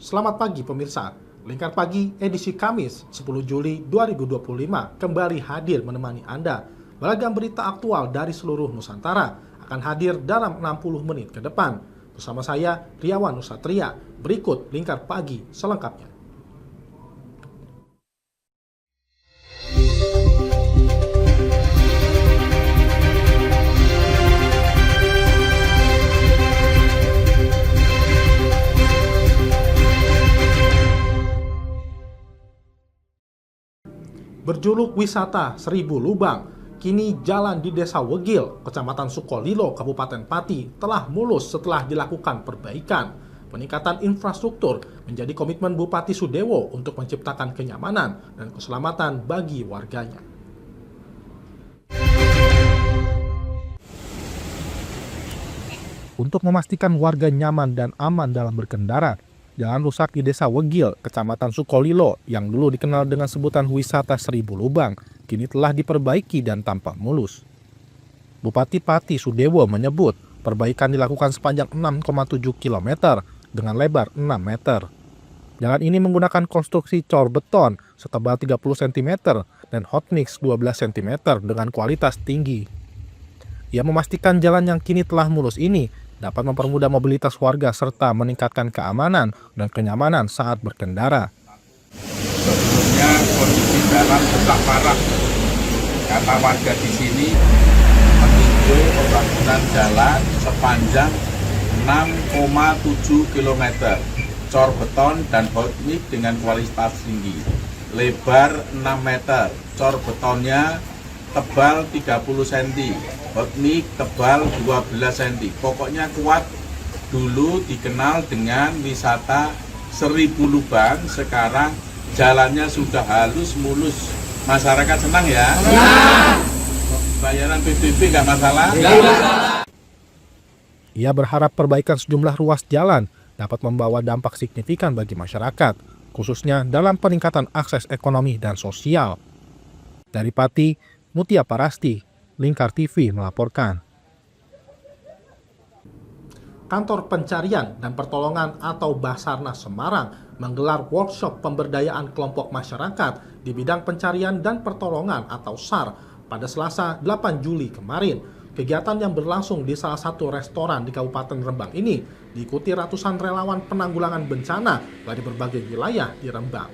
Selamat pagi pemirsa. Lingkar Pagi edisi Kamis 10 Juli 2025 kembali hadir menemani Anda. Beragam berita aktual dari seluruh Nusantara akan hadir dalam 60 menit ke depan. Bersama saya Riawan Nusatria. Berikut Lingkar Pagi selengkapnya. Berjuluk wisata Seribu Lubang, kini jalan di Desa Wegil, Kecamatan Sukolilo, Kabupaten Pati telah mulus setelah dilakukan perbaikan. Peningkatan infrastruktur menjadi komitmen Bupati Sudewo untuk menciptakan kenyamanan dan keselamatan bagi warganya. Untuk memastikan warga nyaman dan aman dalam berkendara, jalan rusak di Desa Wegil, Kecamatan Sukolilo, yang dulu dikenal dengan sebutan wisata Seribu Lubang, kini telah diperbaiki dan tampak mulus. Bupati Pati Sudewo menyebut perbaikan dilakukan sepanjang 6,7 km dengan lebar 6 meter. Jalan ini menggunakan konstruksi cor beton setebal 30 cm dan hot mix 12 cm dengan kualitas tinggi. Ia memastikan jalan yang kini telah mulus ini dapat mempermudah mobilitas warga serta meningkatkan keamanan dan kenyamanan saat berkendara. Sebelumnya kondisi jalan rusak parah, kata warga di sini meninjau pembangunan jalan sepanjang 6,7 km, cor beton dan hot mix dengan kualitas tinggi, lebar 6 meter, cor betonnya tebal 30 cm, hot mix tebal 12 cm. Pokoknya kuat. Dulu dikenal dengan wisata Seribu Lubang, sekarang jalannya sudah halus, mulus. Masyarakat senang ya? Ya. Bayaran PBB nggak masalah? Nggak masalah. Ia berharap perbaikan sejumlah ruas jalan dapat membawa dampak signifikan bagi masyarakat, khususnya dalam peningkatan akses ekonomi dan sosial. Dari Pati, Mutia Parasti, Lingkar TV melaporkan. Kantor Pencarian dan Pertolongan atau Basarnas Semarang menggelar workshop pemberdayaan kelompok masyarakat di bidang pencarian dan pertolongan atau SAR pada Selasa 8 Juli kemarin. Kegiatan yang berlangsung di salah satu restoran di Kabupaten Rembang ini diikuti ratusan relawan penanggulangan bencana dari berbagai wilayah di Rembang.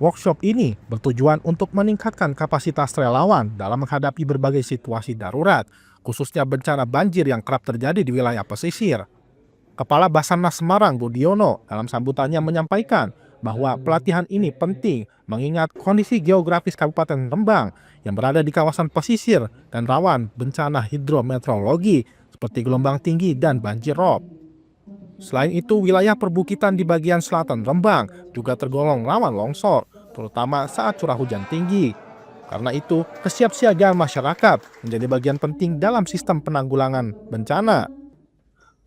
Workshop ini bertujuan untuk meningkatkan kapasitas relawan dalam menghadapi berbagai situasi darurat, khususnya bencana banjir yang kerap terjadi di wilayah pesisir. Kepala Basarnas Semarang Budiono dalam sambutannya menyampaikan bahwa pelatihan ini penting mengingat kondisi geografis Kabupaten Rembang yang berada di kawasan pesisir dan rawan bencana hidrometeorologi seperti gelombang tinggi dan banjir rob. Selain itu, wilayah perbukitan di bagian selatan Rembang juga tergolong rawan longsor, terutama saat curah hujan tinggi. Karena itu, kesiapsiagaan masyarakat menjadi bagian penting dalam sistem penanggulangan bencana.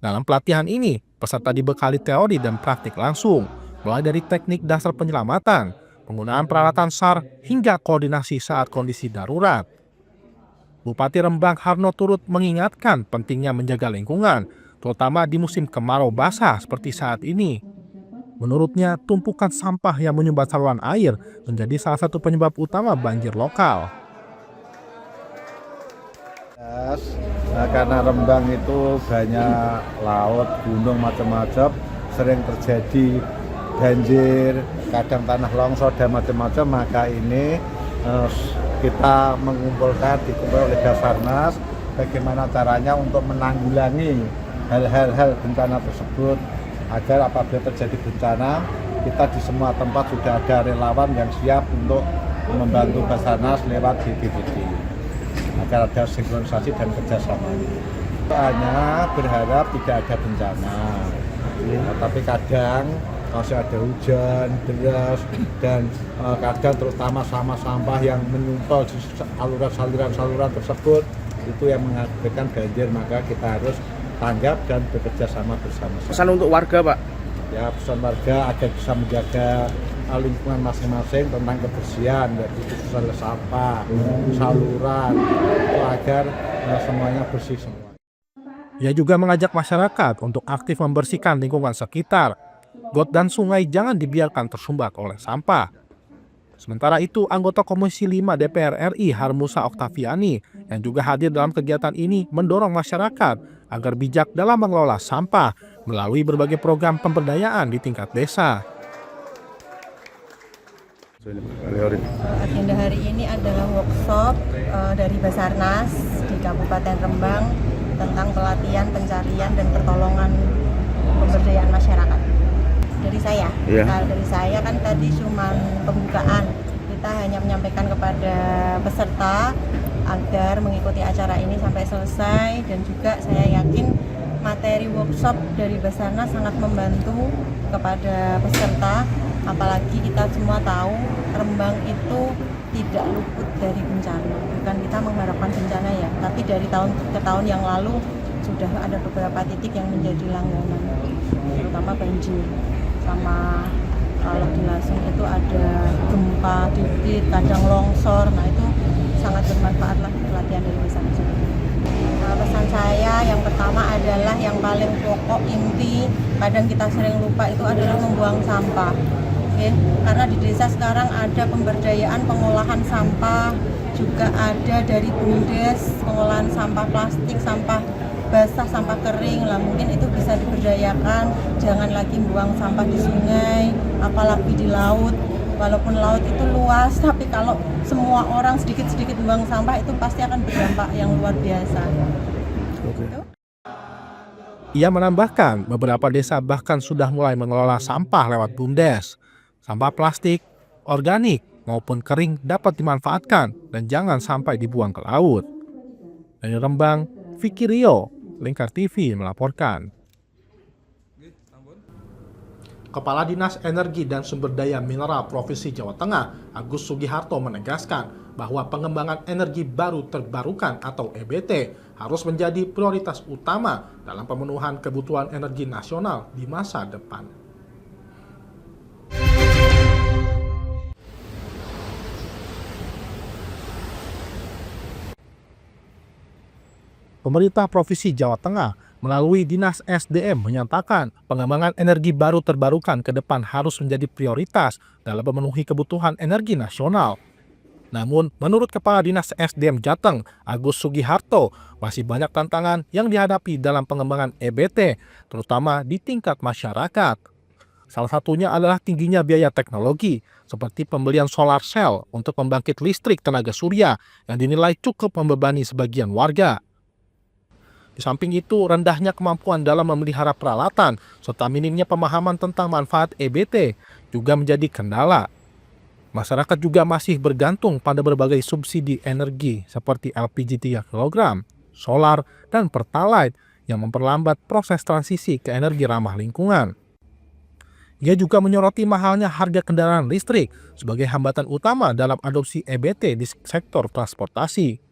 Dalam pelatihan ini, peserta dibekali teori dan praktik langsung, mulai dari teknik dasar penyelamatan, penggunaan peralatan SAR, hingga koordinasi saat kondisi darurat. Bupati Rembang Harno turut mengingatkan pentingnya menjaga lingkungan, terutama di musim kemarau basah seperti saat ini. Menurutnya, tumpukan sampah yang menyumbat saluran air menjadi salah satu penyebab utama banjir lokal. Karena Rembang itu banyak laut, gunung, macam-macam, sering terjadi banjir, kadang tanah longsor dan macam-macam, maka ini kita dikumpulkan oleh Basarnas bagaimana caranya untuk menanggulangi hal-hal bencana tersebut, agar apabila terjadi bencana, kita di semua tempat sudah ada relawan yang siap untuk membantu Basarnas lewat BPBD, agar ada sinkronisasi dan kerjasama. Hanya berharap tidak ada bencana, tapi kadang masih ada hujan deras dan kadang terutama sampah yang menyumpal di saluran tersebut, itu yang mengakibatkan banjir, maka kita harus tanggap dan bekerja sama bersama. Pesan untuk warga, Pak? Ya, pesan warga agar bisa menjaga lingkungan masing-masing tentang kebersihan, yaitu khususnya sampah, saluran, itu agar semuanya bersih semua. Ia juga mengajak masyarakat untuk aktif membersihkan lingkungan sekitar. Got dan sungai jangan dibiarkan tersumbat oleh sampah. Sementara itu, anggota Komisi 5 DPR RI Harmusa Oktaviani yang juga hadir dalam kegiatan ini mendorong masyarakat agar bijak dalam mengelola sampah melalui berbagai program pemberdayaan di tingkat desa. Agenda hari ini adalah workshop dari Basarnas di Kabupaten Rembang tentang pelatihan, pencarian, dan pertolongan pemberdayaan masyarakat. Dari saya, Kalau dari saya kan tadi cuma pembukaan. Kita hanya menyampaikan kepada peserta agar mengikuti acara ini sampai selesai, dan juga saya yakin materi workshop dari Basarnas sangat membantu kepada peserta. Apalagi kita semua tahu Rembang itu tidak luput dari bencana. Bukan kita mengharapkan bencana ya, tapi dari tahun ke tahun yang lalu sudah ada beberapa titik yang menjadi langganan, terutama banjir. Sama kalau di Lasem itu ada gempa dikit, kadang longsor. Nah itu sangat bermanfaat lah pelatihan dari Basarnas. Pesan saya yang pertama adalah yang paling pokok inti, kadang kita sering lupa, itu adalah membuang sampah. Oke, karena di desa sekarang ada pemberdayaan pengolahan sampah, juga ada dari BUMDes pengolahan sampah plastik, sampah basah, sampah kering lah, mungkin itu bisa diberdayakan. Jangan lagi buang sampah di sungai, apalagi di laut. Walaupun laut itu luas, tapi kalau semua orang sedikit-sedikit buang sampah itu pasti akan berdampak yang luar biasa. Ia menambahkan beberapa desa bahkan sudah mulai mengelola sampah lewat BUMDes. Sampah plastik, organik maupun kering dapat dimanfaatkan dan jangan sampai dibuang ke laut. Dari Rembang, Vicky Rio, Lingkar TV melaporkan. Kepala Dinas Energi dan Sumber Daya Mineral Provinsi Jawa Tengah, Agus Sugiharto menegaskan bahwa pengembangan energi baru terbarukan atau EBT harus menjadi prioritas utama dalam pemenuhan kebutuhan energi nasional di masa depan. Pemerintah Provinsi Jawa Tengah melalui Dinas SDM menyatakan pengembangan energi baru terbarukan ke depan harus menjadi prioritas dalam memenuhi kebutuhan energi nasional. Namun, menurut Kepala Dinas SDM Jateng, Agus Sugiharto, masih banyak tantangan yang dihadapi dalam pengembangan EBT, terutama di tingkat masyarakat. Salah satunya adalah tingginya biaya teknologi, seperti pembelian solar cell untuk pembangkit listrik tenaga surya yang dinilai cukup membebani sebagian warga. Di samping itu, rendahnya kemampuan dalam memelihara peralatan serta minimnya pemahaman tentang manfaat EBT juga menjadi kendala. Masyarakat juga masih bergantung pada berbagai subsidi energi seperti LPG 3 kg, solar, dan Pertalite yang memperlambat proses transisi ke energi ramah lingkungan. Ia juga menyoroti mahalnya harga kendaraan listrik sebagai hambatan utama dalam adopsi EBT di sektor transportasi.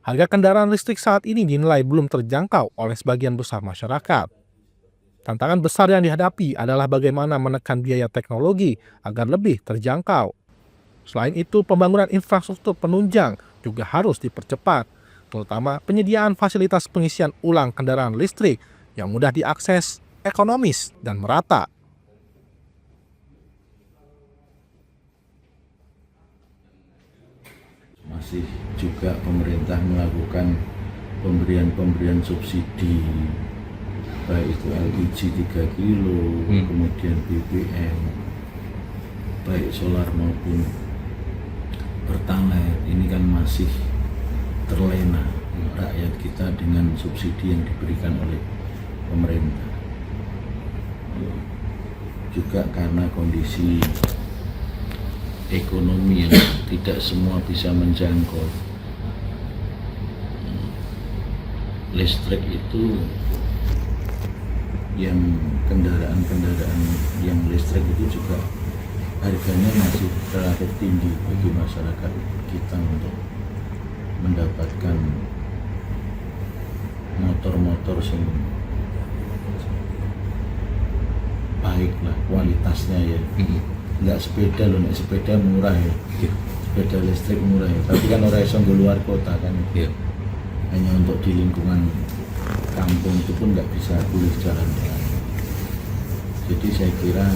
Harga kendaraan listrik saat ini dinilai belum terjangkau oleh sebagian besar masyarakat. Tantangan besar yang dihadapi adalah bagaimana menekan biaya teknologi agar lebih terjangkau. Selain itu, pembangunan infrastruktur penunjang juga harus dipercepat, terutama penyediaan fasilitas pengisian ulang kendaraan listrik yang mudah diakses, ekonomis, dan merata. Masih juga pemerintah melakukan pemberian subsidi, baik itu LPG 3 kilo, kemudian BBM, baik solar maupun Pertalite. Ini kan masih terlena rakyat kita dengan subsidi yang diberikan oleh pemerintah. Juga karena kondisi ekonomi yang tidak semua bisa menjangkau listrik itu, yang kendaraan yang listrik itu juga harganya masih relatif tinggi bagi masyarakat kita untuk mendapatkan motor-motor yang baik lah kualitasnya ya. nggak sepeda loh, naik sepeda murah ya, sepeda listrik murah ya, tapi kan orang iso nggo luar kota kan, hanya untuk di lingkungan kampung itu pun nggak bisa boleh jalan-jalan. Jadi saya kira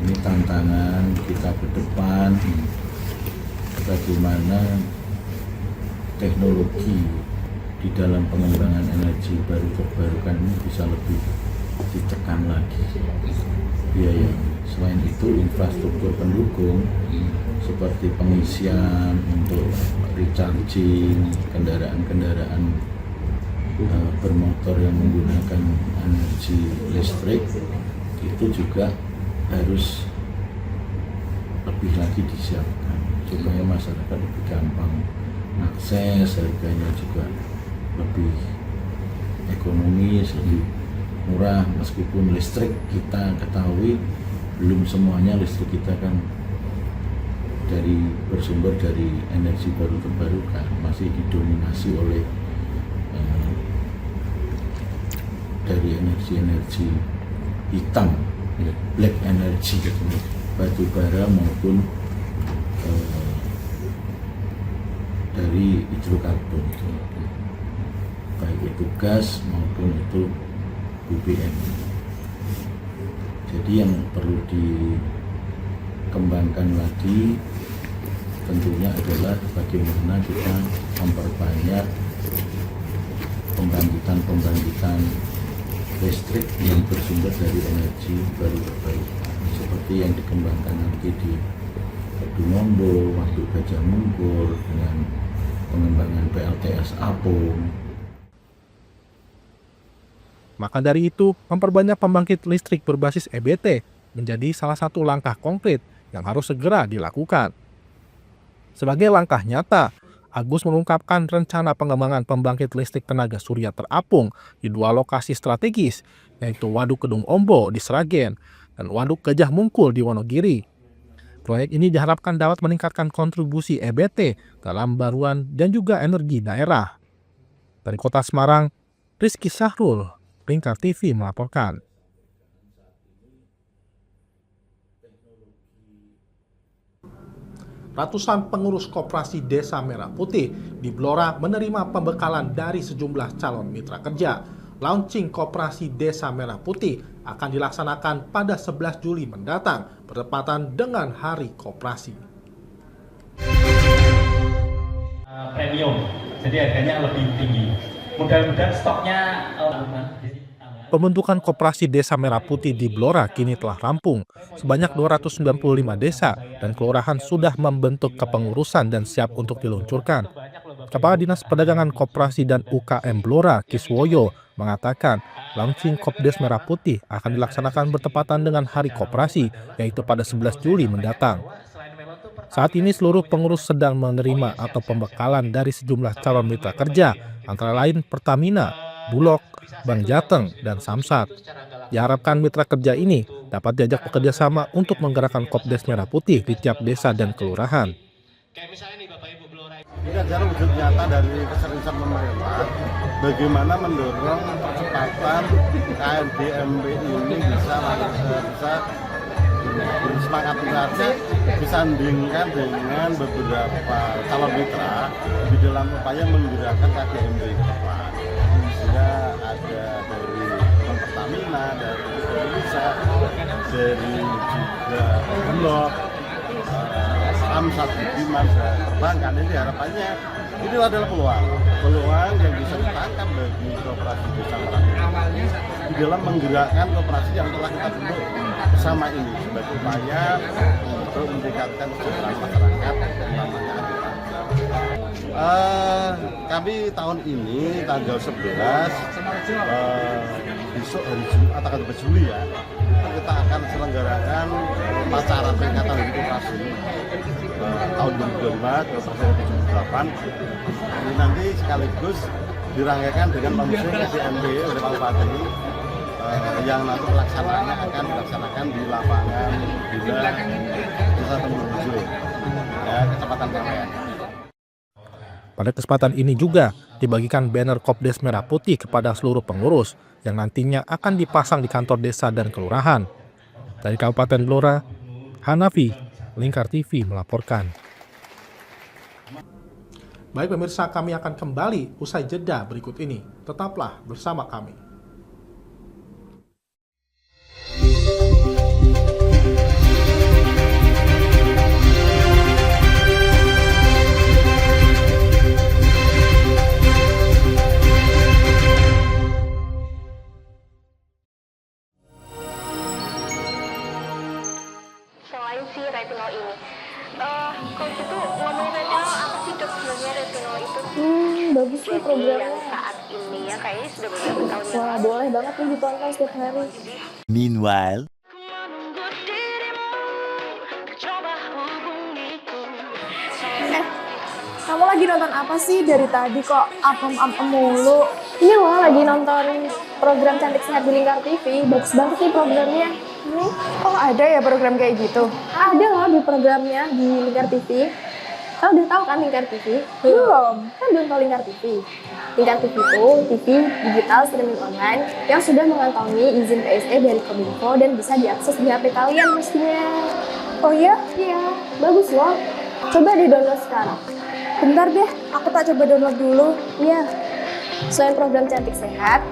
ini tantangan kita ke depan, bagaimana teknologi di dalam pengembangan energi baru terbarukan ini bisa lebih ditekan lagi biaya. Selain itu infrastruktur pendukung seperti pengisian untuk recharging kendaraan-kendaraan bermotor yang menggunakan energi listrik itu juga harus lebih lagi disiapkan supaya masyarakat lebih gampang akses, harganya juga lebih ekonomis, lebih murah. Meskipun listrik kita ketahui belum semuanya listrik kita kan bersumber dari energi baru terbarukan, masih didominasi oleh dari energi hitam, black energy, batu bara maupun dari hidrokarbon, baik itu gas maupun itu BBM. Jadi yang perlu dikembangkan lagi tentunya adalah bagaimana kita memperbanyak pembangkitan listrik yang bersumber dari energi baru terbarukan seperti yang dikembangkan nanti di Kedungombo, Waduk Gajah Mungkur dengan pengembangan PLTS Apung. Maka dari itu, memperbanyak pembangkit listrik berbasis EBT menjadi salah satu langkah konkret yang harus segera dilakukan. Sebagai langkah nyata, Agus mengungkapkan rencana pengembangan pembangkit listrik tenaga surya terapung di 2 lokasi strategis, yaitu Waduk Kedung Ombo di Sragen dan Waduk Gajah Mungkur di Wonogiri. Proyek ini diharapkan dapat meningkatkan kontribusi EBT dalam baruan dan juga energi daerah. Dari Kota Semarang, Rizky Sahrul, Lingkar TV melaporkan. Ratusan pengurus koperasi Desa Merah Putih di Blora menerima pembekalan dari sejumlah calon mitra kerja. Launching koperasi Desa Merah Putih akan dilaksanakan pada 11 Juli mendatang, bertepatan dengan Hari Koperasi. Premium, jadi harganya lebih tinggi. Mudah-mudahan stoknya Pembentukan koperasi Desa Merah Putih di Blora kini telah rampung. Sebanyak 295 desa dan kelurahan sudah membentuk kepengurusan dan siap untuk diluncurkan. Kepala Dinas Perdagangan Koperasi dan UKM Blora, Kiswoyo, mengatakan launching Kopdes Merah Putih akan dilaksanakan bertepatan dengan Hari Koperasi, yaitu pada 11 Juli mendatang. Saat ini seluruh pengurus sedang menerima atau pembekalan dari sejumlah calon mitra kerja, antara lain Pertamina, Bulog, Bank Jateng, dan Samsat. Diharapkan mitra kerja ini dapat diajak bekerja sama untuk menggerakkan Kopdes Merah Putih di tiap desa dan kelurahan. Ini adalah wujud nyata dari keseriusan pemerintah bagaimana mendorong percepatan KMDMB ini bisa bersemangat besarnya disandingkan dengan beberapa calon mitra di dalam upaya menggerakkan KDMB ke depan. Sehingga ada dari Pertamina, dari Indonesia, dari juga Bulog, Samsat, Budiman, dan perbankan. Ini harapannya ini adalah peluang yang bisa ditangkap bagi koperasi Desa Merah Putih di dalam menggerakkan koperasi yang telah kita bentuk bersama ini sebagai upaya untuk meningkatkan kesejahteraan masyarakat utamanya kami tahun ini tanggal 11 besok hari Jumat tanggal 12 Juli ya, kita akan selenggarakan upacara peringatan Hari Koperasi tahun 2025 ke persen 78. Ini nanti sekaligus dirangkaikan dengan launching KDMB oleh Pak Bupati yang nanti pelaksanaannya akan dilaksanakan di lapangan Bila Desa Temurjo, ya, Kecamatan Kemean. Pada kesempatan ini juga dibagikan banner Kopdes Merah Putih kepada seluruh pengurus yang nantinya akan dipasang di kantor desa dan kelurahan. Dari Kabupaten Blora, Hanafi, Lingkar TV melaporkan. Baik pemirsa, kami akan kembali usai jeda berikut ini. Tetaplah bersama kami. Selain si retinol ini, kalau gitu ngomongin retinol, apa sih dok sebenarnya retinol itu? Bagus nih Jadi programnya. yang saat ini ya kayaknya sudah beberapa tahun yang Wah, lalu. boleh banget nih ditonton setiap hari. Meanwhile, Kamu lagi nonton apa sih dari tadi kok apem-apem mulu? Ini loh lagi nonton program Cantik Sehat di Lingkar TV. Bagus banget nih programnya. Oh ada ya program kayak gitu? Ada loh di programnya di Lingkar TV. Kamu udah tahu kan Lingkar TV? Belum. Kan belum tahu Lingkar TV. Lingkar TV itu TV digital streaming online yang sudah mengantongi izin PSE dari Kominfo dan bisa diakses di HP kalian mestinya. Oh iya? Iya, bagus loh. Coba di-download sekarang. Bentar deh, aku tak coba download dulu. Iya. Selain program Cantik Sehat,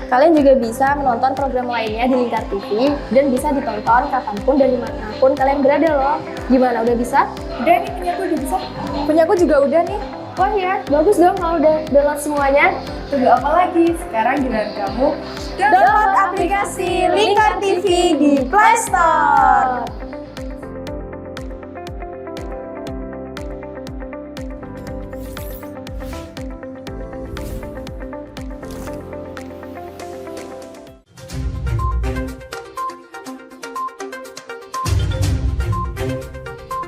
kalian juga bisa menonton program lainnya di Lingkar TV dan bisa ditonton kapanpun dan dimanapun kalian berada loh. Gimana, udah bisa? Udah nih, punyaku udah bisa. Punyaku juga udah nih. Wah ya, bagus dong kalau udah download semuanya. Tunggu apa lagi? Sekarang giliran kamu download aplikasi Lingkar TV di Play Store.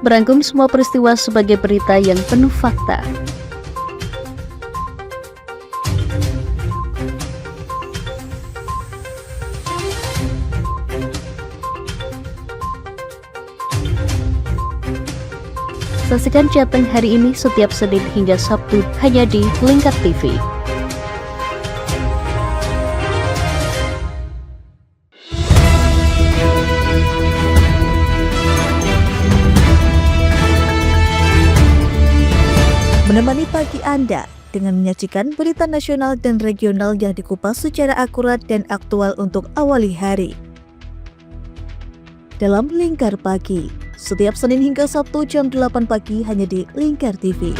Merangkum semua peristiwa sebagai berita yang penuh fakta. Saksikan Jateng hari ini setiap Senin hingga Sabtu hanya di Lingkar TV. Menemani pagi Anda dengan menyajikan berita nasional dan regional yang dikupas secara akurat dan aktual untuk awali hari. Dalam Lingkar Pagi, setiap Senin hingga Sabtu jam 8 pagi hanya di Lingkar TV.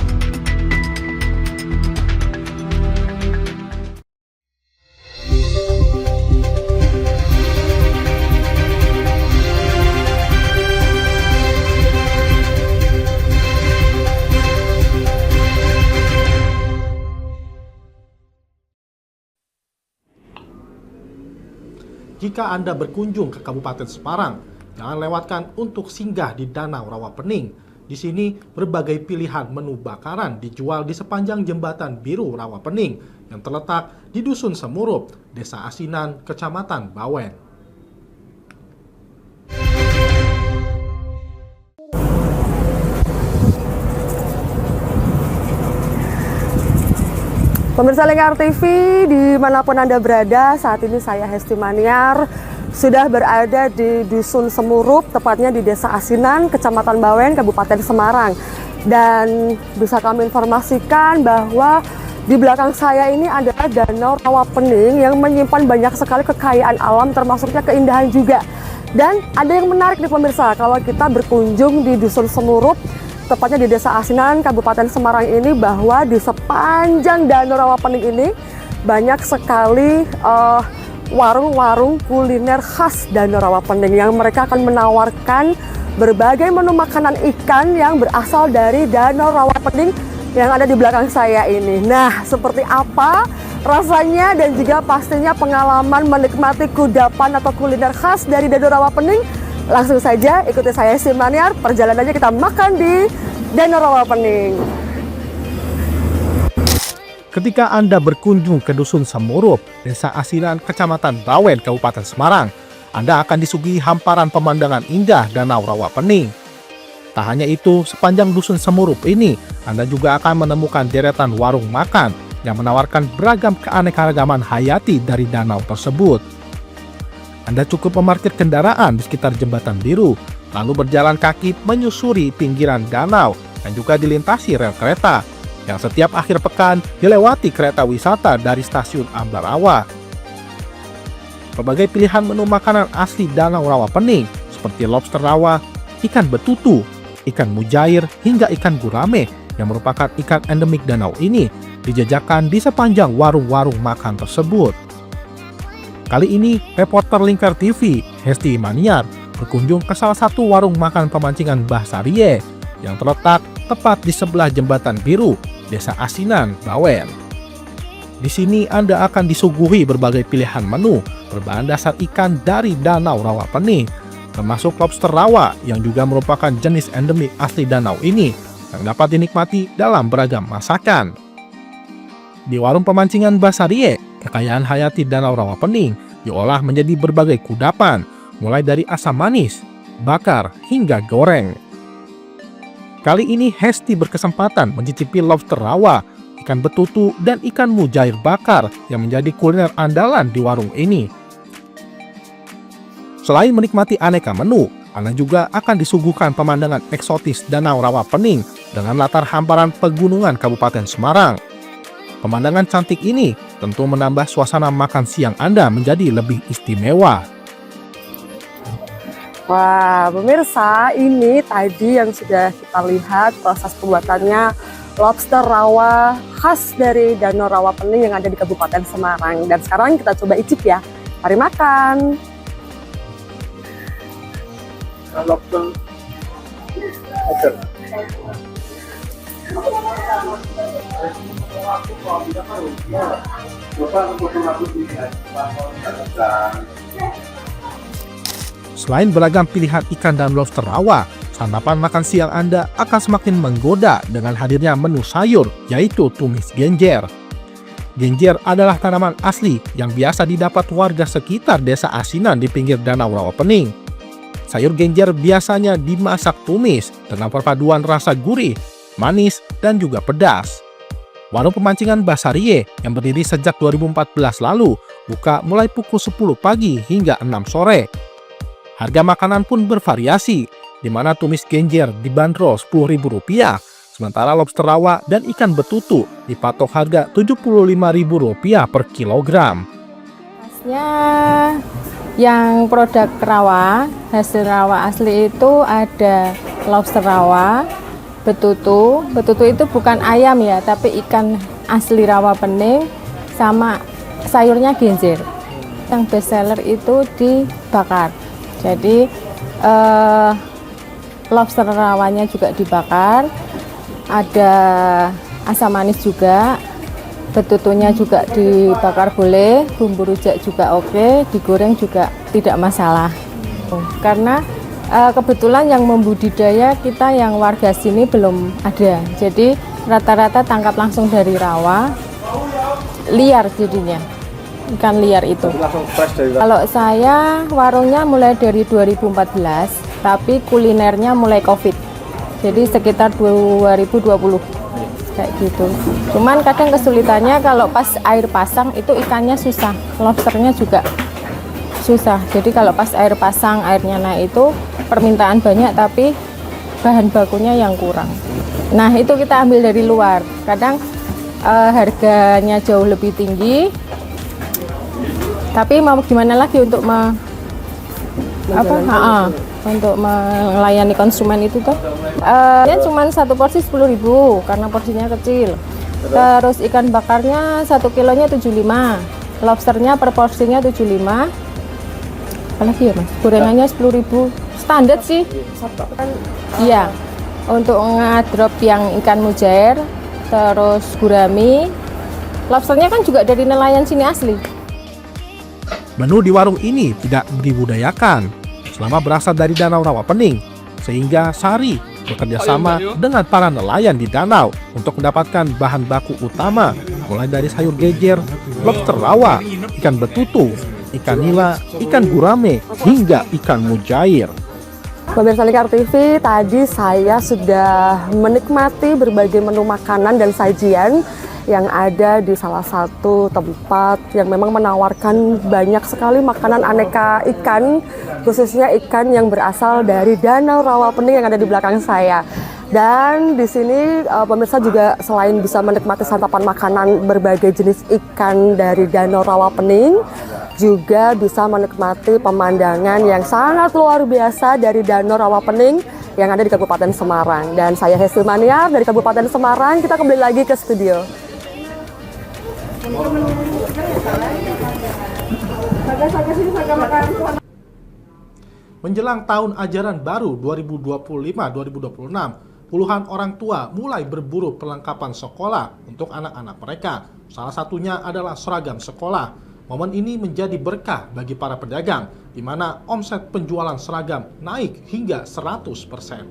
Jika Anda berkunjung ke Kabupaten Semarang, jangan lewatkan untuk singgah di Danau Rawapening. Di sini, berbagai pilihan menu bakaran dijual di sepanjang jembatan biru Rawapening yang terletak di Dusun Semurup, Desa Asinan, Kecamatan Bawen. Pemirsa Lingkar TV, dimanapun Anda berada, saat ini saya Hesti Maniar sudah berada di Dusun Semurup, tepatnya di Desa Asinan, Kecamatan Bawen, Kabupaten Semarang. Dan bisa kami informasikan bahwa di belakang saya ini adalah Danau Rawapening yang menyimpan banyak sekali kekayaan alam, termasuknya keindahan juga. Dan ada yang menarik nih pemirsa, kalau kita berkunjung di Dusun Semurup, tepatnya di Desa Asinan, Kabupaten Semarang ini, bahwa di sepanjang Danau Rawapening ini banyak sekali warung-warung kuliner khas Danau Rawapening yang mereka akan menawarkan berbagai menu makanan ikan yang berasal dari Danau Rawapening yang ada di belakang saya ini. Nah, seperti apa rasanya dan juga pastinya pengalaman menikmati kudapan atau kuliner khas dari Danau Rawapening? Langsung saja ikuti saya Hesti Maniar, perjalanannya kita makan di Danau Rawapening. Ketika Anda berkunjung ke Dusun Semurup, Desa Asinan, Kecamatan Bawen, Kabupaten Semarang, Anda akan disuguhi hamparan pemandangan indah Danau Rawapening. Tak hanya itu, sepanjang Dusun Semurup ini, Anda juga akan menemukan deretan warung makan yang menawarkan beragam keanekaragaman hayati dari danau tersebut. Anda cukup memarkir kendaraan di sekitar Jembatan Biru, lalu berjalan kaki menyusuri pinggiran danau dan juga dilintasi rel kereta yang setiap akhir pekan dilewati kereta wisata dari stasiun Ambarawa. Berbagai pilihan menu makanan asli Danau Rawapening seperti lobster rawa, ikan betutu, ikan mujair, hingga ikan gurame yang merupakan ikan endemik danau ini dijajakan di sepanjang warung-warung makan tersebut. Kali ini, reporter Lingkar TV, Hesti Maniar, berkunjung ke salah satu warung makan pemancingan Mbah Sarie yang terletak tepat di sebelah Jembatan Biru, Desa Asinan, Bawen. Di sini Anda akan disuguhi berbagai pilihan menu berbahan dasar ikan dari Danau Rawapening, termasuk lobster rawa yang juga merupakan jenis endemik asli danau ini yang dapat dinikmati dalam beragam masakan. Di warung pemancingan Mbah Sarie, kekayaan hayati Danau Rawapening diolah menjadi berbagai kudapan, mulai dari asam manis, bakar, hingga goreng. Kali ini Hesti berkesempatan mencicipi lobster rawa, ikan betutu, dan ikan mujair bakar yang menjadi kuliner andalan di warung ini. Selain menikmati aneka menu, Anda juga akan disuguhkan pemandangan eksotis Danau Rawapening dengan latar hamparan pegunungan Kabupaten Semarang. Pemandangan cantik ini tentu menambah suasana makan siang Anda menjadi lebih istimewa. Wah, pemirsa, ini tadi yang sudah kita lihat proses pembuatannya lobster rawa khas dari Danau Rawapening yang ada di Kabupaten Semarang. Dan sekarang kita coba icip ya. Mari makan. Lobster. Selain beragam pilihan ikan dan lobster rawa, santapan makan siang Anda akan semakin menggoda dengan hadirnya menu sayur, yaitu tumis genjer. Genjer adalah tanaman asli yang biasa didapat warga sekitar Desa Asinan di pinggir Danau Rawapening. Sayur genjer biasanya dimasak tumis dengan perpaduan rasa gurih, manis, dan juga pedas. Warung pemancingan Mbah Sarie yang berdiri sejak 2014 lalu buka mulai pukul 10 pagi hingga 6 sore. Harga makanan pun bervariasi, di mana tumis genjer dibanderol Rp10.000, sementara lobster rawa dan ikan betutu dipatok harga Rp75.000 per kilogram. Khasnya yang produk rawa, hasil rawa asli itu ada lobster rawa, betutu. Betutu itu bukan ayam ya, tapi ikan asli Rawapening, sama sayurnya genjer. Yang best seller itu dibakar. Jadi lobster rawanya juga dibakar, ada asam manis juga, betutunya juga dibakar boleh, bumbu rujak juga oke, digoreng juga tidak masalah. Karena kebetulan yang membudidaya kita yang warga sini belum ada, jadi rata-rata tangkap langsung dari rawa, liar jadinya. Ikan liar itu. Kalau saya warungnya mulai dari 2014, tapi kulinernya mulai COVID. Jadi sekitar 2020 kayak gitu. Cuman kadang kesulitannya kalau pas air pasang itu ikannya susah, lobsternya juga susah. Jadi kalau pas air pasang airnya naik itu permintaan banyak tapi bahan bakunya yang kurang. Nah itu kita ambil dari luar. Kadang harganya jauh lebih tinggi. Tapi mau gimana lagi untuk untuk melayani konsumen itu tuh. Ya cuma satu porsi 10.000 karena porsinya kecil. Terus ikan bakarnya 1 kilonya 75. Lobsternya per porsinya 75. Apalagi ya Mas? Gorengannya 10.000. Standar sih. Iya. Untuk ngadrop yang ikan mujair, terus gurami. Lobsternya kan juga dari nelayan sini asli. Menu di warung ini tidak dibudayakan selama berasal dari Danau Rawapening, sehingga Sari bekerja sama dengan para nelayan di danau untuk mendapatkan bahan baku utama, mulai dari sayur genjer, lobster rawa, ikan betutu, ikan nila, ikan gurame, hingga ikan mujair. Pemirsa Lingkar TV, tadi saya sudah menikmati berbagai menu makanan dan sajian yang ada di salah satu tempat yang memang menawarkan banyak sekali makanan aneka ikan, khususnya ikan yang berasal dari Danau Rawapening yang ada di belakang saya. Dan di sini pemirsa juga selain bisa menikmati santapan makanan berbagai jenis ikan dari Danau Rawapening, juga bisa menikmati pemandangan yang sangat luar biasa dari Danau Rawapening yang ada di Kabupaten Semarang. Dan saya Hesti Maniar dari Kabupaten Semarang, kita kembali lagi ke studio. Menjelang tahun ajaran baru 2025-2026, puluhan orang tua mulai berburu perlengkapan sekolah untuk anak-anak mereka. Salah satunya adalah seragam sekolah. Momen ini menjadi berkah bagi para pedagang, di mana omset penjualan seragam naik hingga 100%.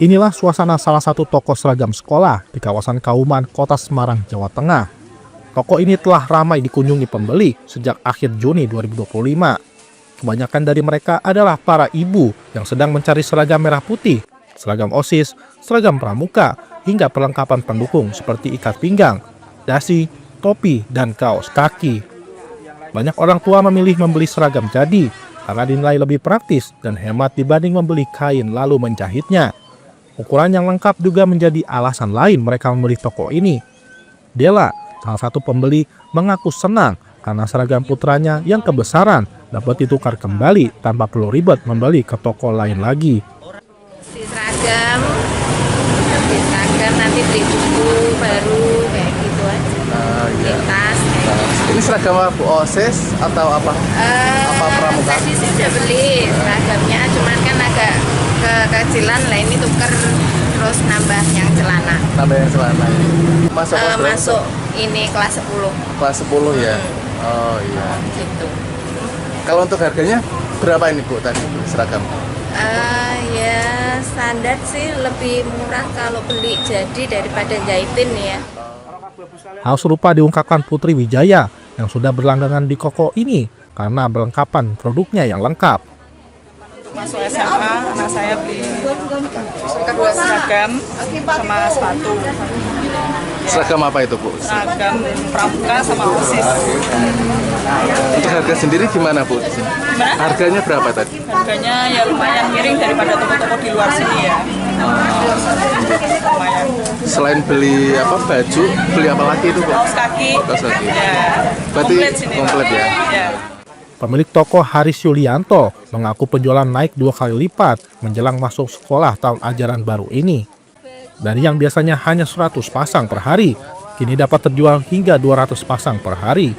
Inilah suasana salah satu toko seragam sekolah di kawasan Kauman, Kota Semarang, Jawa Tengah. Toko ini telah ramai dikunjungi pembeli sejak akhir Juni 2025. Kebanyakan dari mereka adalah para ibu yang sedang mencari seragam merah putih, seragam OSIS, seragam pramuka, hingga perlengkapan pendukung seperti ikat pinggang, dasi, topi, dan kaos kaki. Banyak orang tua memilih membeli seragam jadi karena dinilai lebih praktis dan hemat dibanding membeli kain lalu menjahitnya. Ukuran yang lengkap juga menjadi alasan lain mereka membeli toko ini. Dela, salah satu pembeli, mengaku senang karena seragam putranya yang kebesaran dapat ditukar kembali tanpa perlu ribet membeli ke toko lain lagi. Seragam nanti beli buku baru kayak gitu aja. Tas ini seragam apa? OSIS atau apa? Apa pramuka? Tadi sih udah beli seragamnya, cuman kan agak kekecilan lah, ini tuker terus nambah yang celana. Masuk ini kelas 10. Kelas 10 ya. Oh iya. Gitu. Kalau untuk harganya berapa ini Bu tadi seragam? Ya standar sih lebih murah kalau beli jadi daripada jahitin ya. Hal serupa diungkapkan Putri Wijaya yang sudah berlangganan di toko ini karena perlengkapan produknya yang lengkap. Masuk SMA, anak saya beli kedua seragam sama sepatu. Seragam apa itu Bu? Seragam pramuka sama OSIS. Untuk harga sendiri gimana Bu? Gimana? Harganya berapa tadi? Harganya ya lumayan miring daripada toko-toko di luar sini ya. Lumayan. Selain beli apa baju, beli apa lagi itu Bu? Kaos kaki. Kaos kaki. Ya. Berarti komplit ya? Ya. Pemilik toko Haris Yulianto mengaku penjualan naik 2 kali lipat menjelang masuk sekolah tahun ajaran baru ini. Dari yang biasanya hanya 100 pasang per hari, kini dapat terjual hingga 200 pasang per hari.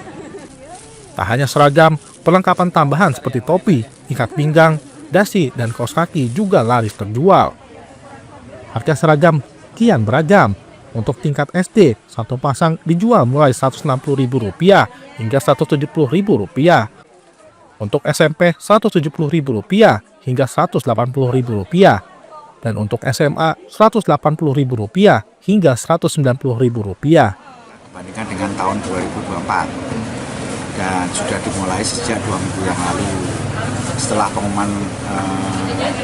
Tak hanya seragam, perlengkapan tambahan seperti topi, ikat pinggang, dasi, dan kaos kaki juga laris terjual. Harga seragam kian beragam. Untuk tingkat SD, satu pasang dijual mulai Rp160.000 hingga Rp170.000. Untuk SMP Rp170.000 hingga Rp180.000. Dan untuk SMA Rp180.000 hingga Rp190.000. Dibandingkan dengan tahun 2024. Dan sudah dimulai sejak 2 minggu yang lalu. Setelah pengumuman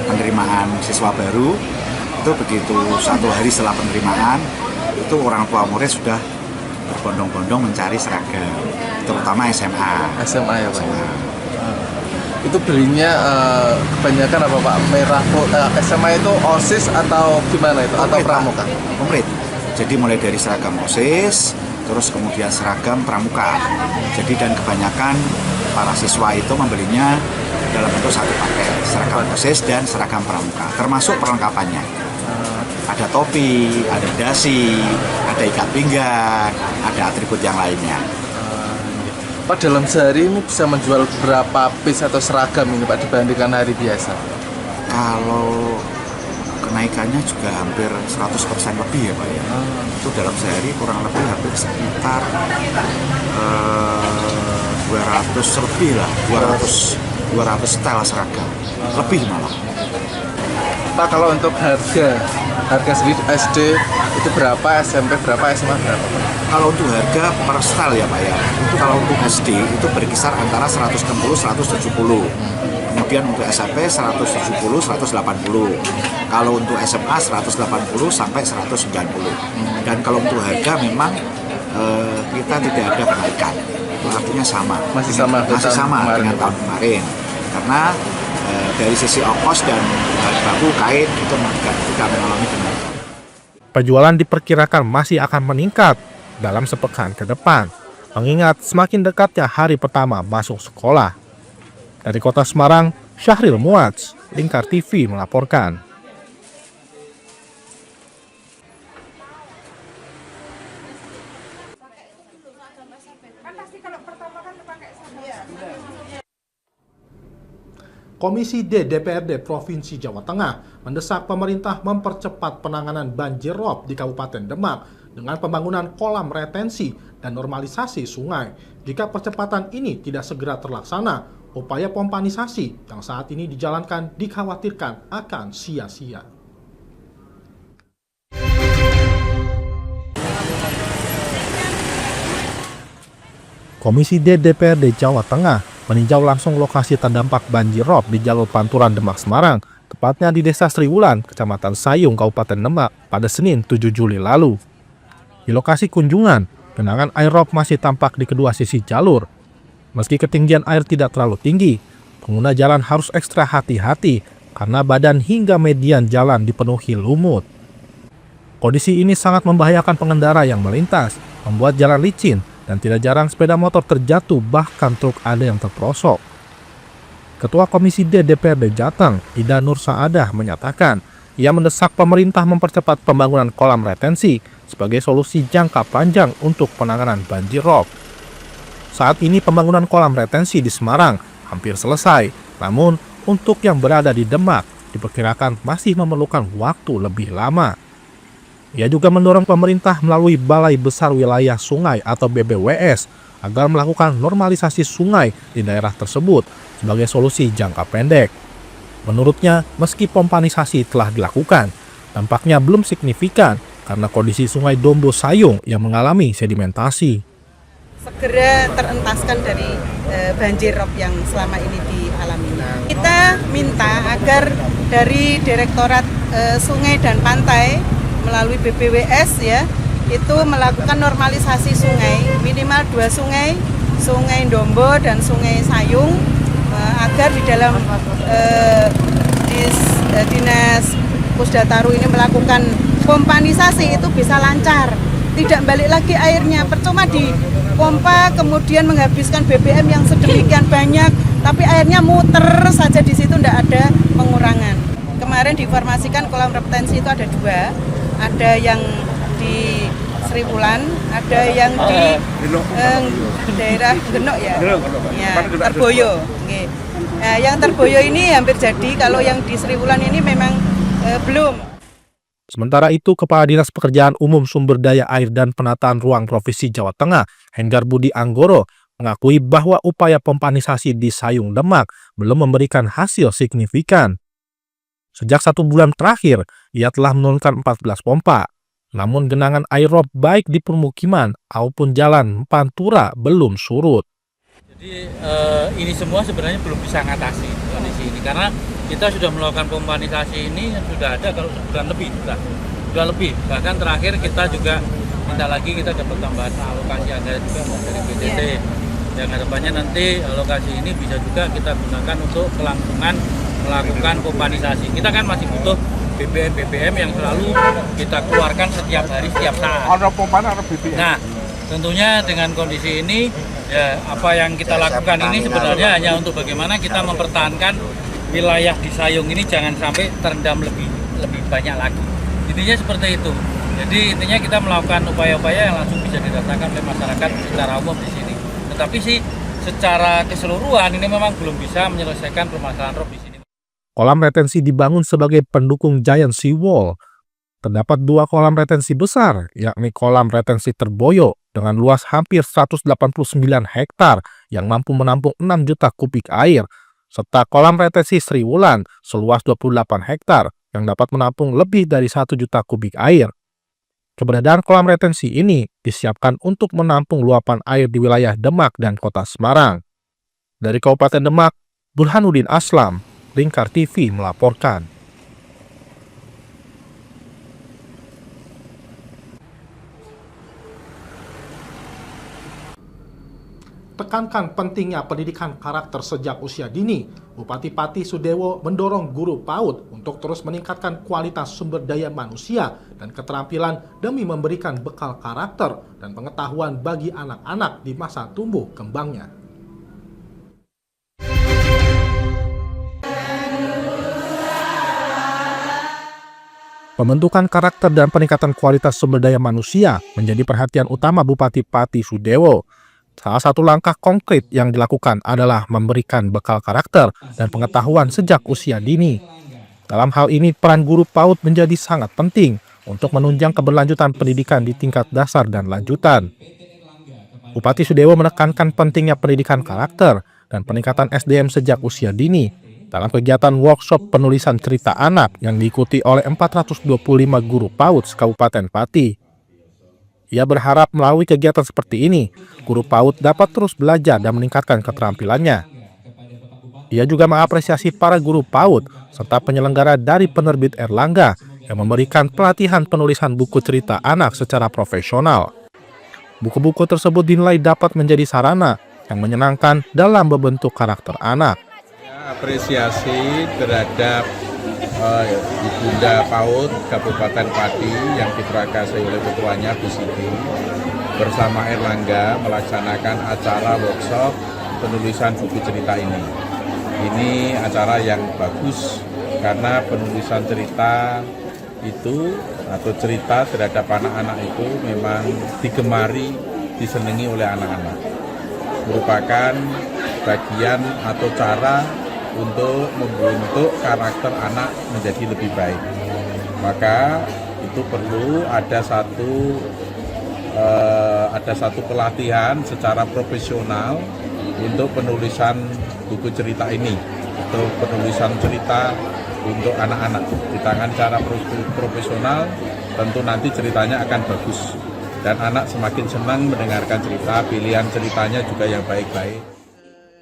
penerimaan siswa baru, itu begitu 1 hari setelah penerimaan, itu orang tua murid sudah berbondong-bondong mencari seragam, terutama SMA. SMA ya Pak? Itu belinya kebanyakan apa Pak? Merah, SMA itu OSIS atau gimana itu? Atau pramuka? Komplit. Jadi mulai dari seragam OSIS, terus kemudian seragam pramuka. Jadi dan kebanyakan para siswa itu membelinya dalam bentuk satu paket, seragam OSIS dan seragam pramuka, termasuk perlengkapannya. Ada topi, ada dasi, ada ikat pinggang, ada atribut yang lainnya. Pak, dalam sehari ini bisa menjual berapa piece atau seragam ini Pak dibandingkan hari biasa? Kalau kenaikannya juga hampir 100% lebih ya Pak ya. Itu dalam sehari kurang lebih hampir sekitar 200 lebih lah, 200 setel seragam, lebih malah. Pak, kalau untuk harga sendiri SD itu berapa, SMP berapa, SMA berapa? Kalau untuk harga per style ya Pak ya, itu kalau untuk SD itu berkisar antara 160-170. Kemudian untuk SMP 170-180. Kalau untuk SMA 180 sampai 190. Dan kalau untuk harga memang kita tidak ada kenaikan. Itu artinya sama. Masih sama dengan tahun kemarin. Karena dari sisi ongkos dan bahan baku kain itu tidak mengalami kenaikan. Penjualan diperkirakan masih akan meningkat dalam sepekan ke depan, mengingat semakin dekatnya hari pertama masuk sekolah. Dari Kota Semarang, Syahril Muadz, Lingkar TV melaporkan. Komisi D DPRD Provinsi Jawa Tengah mendesak pemerintah mempercepat penanganan banjir rob di Kabupaten Demak dengan pembangunan kolam retensi dan normalisasi sungai. Jika percepatan ini tidak segera terlaksana, upaya pompanisasi yang saat ini dijalankan dikhawatirkan akan sia-sia. Komisi D DPRD Jawa Tengah meninjau langsung lokasi terdampak banjir rob di jalur Panturan Demak Semarang, tepatnya di Desa Sriwulan, Kecamatan Sayung, Kabupaten Demak, pada Senin 7 Juli lalu. Di lokasi kunjungan, genangan air rob masih tampak di kedua sisi jalur. Meski ketinggian air tidak terlalu tinggi, pengguna jalan harus ekstra hati-hati karena badan hingga median jalan dipenuhi lumut. Kondisi ini sangat membahayakan pengendara yang melintas, membuat jalan licin, dan tidak jarang sepeda motor terjatuh, bahkan truk ada yang terperosok. Ketua Komisi D DPRD Jateng, Ida Nur Saadah, menyatakan ia mendesak pemerintah mempercepat pembangunan kolam retensi sebagai solusi jangka panjang untuk penanganan banjir rob. Saat ini pembangunan kolam retensi di Semarang hampir selesai, namun untuk yang berada di Demak diperkirakan masih memerlukan waktu lebih lama. Ia juga mendorong pemerintah melalui Balai Besar Wilayah Sungai atau BBWS agar melakukan normalisasi sungai di daerah tersebut sebagai solusi jangka pendek. Menurutnya, meski pompanisasi telah dilakukan, tampaknya belum signifikan karena kondisi Sungai Dombo Sayung yang mengalami sedimentasi. Segera terentaskan dari banjir rob yang selama ini dialami. Kita minta agar dari Direktorat Sungai dan Pantai melalui BPWS ya, itu melakukan normalisasi sungai, minimal 2 sungai, Sungai Dombo dan Sungai Sayung, agar di dalam Dinas Pusdataru ini melakukan pompanisasi itu bisa lancar, tidak balik lagi airnya, percuma di pompa kemudian menghabiskan BBM yang sedemikian banyak, tapi airnya muter saja di situ, tidak ada pengurangan. Kemarin diinformasikan kolam retensi itu ada 2. Ada yang di Sriwulan, ada yang di daerah Genok ya, Terboyo. Nah, yang Terboyo ini hampir jadi, kalau yang di Sriwulan ini memang belum. Sementara itu, Kepala Dinas Pekerjaan Umum Sumber Daya Air dan Penataan Ruang Provinsi Jawa Tengah, Henggar Budi Anggoro, mengakui bahwa upaya pompanisasi di Sayung Demak belum memberikan hasil signifikan. Sejak 1 bulan terakhir, ia telah menurunkan 14 pompa. Namun genangan air rob baik di permukiman maupun jalan Pantura belum surut. Jadi ini semua sebenarnya belum bisa mengatasi kondisi ini karena kita sudah melakukan pompanisasi ini sudah ada kalau sebulan lebih sudah lebih. Bahkan terakhir kita juga minta lagi, kita dapat tambahan alokasi anggaran juga dari BTT. Yang harapannya nanti alokasi ini bisa juga kita gunakan untuk kelangsungan melakukan pompanisasi. Kita kan masih butuh BBM yang selalu kita keluarkan setiap hari, setiap saat. Ada pompa, ada BBM. Nah, tentunya dengan kondisi ini, ya apa yang kita lakukan ini sebenarnya hanya untuk bagaimana kita mempertahankan wilayah di Sayung ini jangan sampai terendam lebih banyak lagi. Intinya seperti itu. Jadi intinya kita melakukan upaya-upaya yang langsung bisa dirasakan oleh masyarakat secara umum di sini. Tetapi sih secara keseluruhan ini memang belum bisa menyelesaikan permasalahan rob di sini. Kolam retensi dibangun sebagai pendukung Giant Sea Wall. Terdapat 2 kolam retensi besar, yakni kolam retensi Terboyo dengan luas hampir 189 hektar yang mampu menampung 6 juta kubik air, serta kolam retensi Sriwulan seluas 28 hektar yang dapat menampung lebih dari 1 juta kubik air. Keberadaan kolam retensi ini disiapkan untuk menampung luapan air di wilayah Demak dan Kota Semarang. Dari Kabupaten Demak, Burhanuddin Aslam, Lingkar TV melaporkan. Tekankan pentingnya pendidikan karakter sejak usia dini, Bupati Pati Sudewo mendorong guru PAUD untuk terus meningkatkan kualitas sumber daya manusia dan keterampilan demi memberikan bekal karakter dan pengetahuan bagi anak-anak di masa tumbuh kembangnya. Pembentukan karakter dan peningkatan kualitas sumber daya manusia menjadi perhatian utama Bupati Pati Sudewo. Salah satu langkah konkret yang dilakukan adalah memberikan bekal karakter dan pengetahuan sejak usia dini. Dalam hal ini, peran guru PAUD menjadi sangat penting untuk menunjang keberlanjutan pendidikan di tingkat dasar dan lanjutan. Bupati Sudewo menekankan pentingnya pendidikan karakter dan peningkatan SDM sejak usia dini dalam kegiatan workshop penulisan cerita anak yang diikuti oleh 425 guru PAUD Kabupaten Pati. Ia berharap melalui kegiatan seperti ini, guru PAUD dapat terus belajar dan meningkatkan keterampilannya. Ia juga mengapresiasi para guru PAUD serta penyelenggara dari penerbit Erlangga yang memberikan pelatihan penulisan buku cerita anak secara profesional. Buku-buku tersebut dinilai dapat menjadi sarana yang menyenangkan dalam membentuk karakter anak. Apresiasi terhadap Ibunda PAUD Kabupaten Pati yang diprakarsai oleh ketuanya Bu Siti bersama Erlangga melaksanakan acara workshop penulisan buku cerita ini. Ini acara yang bagus karena penulisan cerita itu atau cerita terhadap anak-anak itu memang digemari, disenangi oleh anak-anak. Merupakan bagian atau cara untuk membentuk karakter anak menjadi lebih baik. Maka itu perlu ada satu pelatihan secara profesional untuk penulisan buku cerita ini atau penulisan cerita untuk anak-anak. Di tangan cara profesional tentu nanti ceritanya akan bagus dan anak semakin senang mendengarkan cerita, pilihan ceritanya juga yang baik-baik.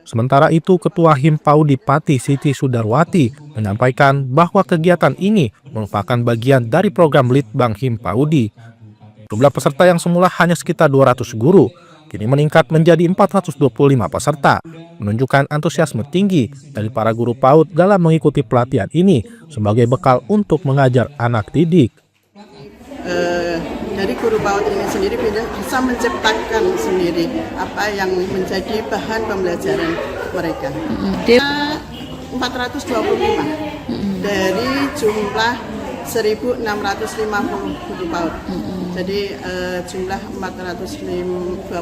Sementara itu, Ketua HIM PAUD Pati Siti Sudarwati menyampaikan bahwa kegiatan ini merupakan bagian dari program Litbang HIM PAUD. Jumlah peserta yang semula hanya sekitar 200 guru, kini meningkat menjadi 425 peserta, menunjukkan antusiasme tinggi dari para guru PAUD dalam mengikuti pelatihan ini sebagai bekal untuk mengajar anak didik. Dari guru PAUD ini sendiri bisa menciptakan sendiri apa yang menjadi bahan pembelajaran mereka. 425 dari jumlah 1.650 guru PAUD. Jadi jumlah 425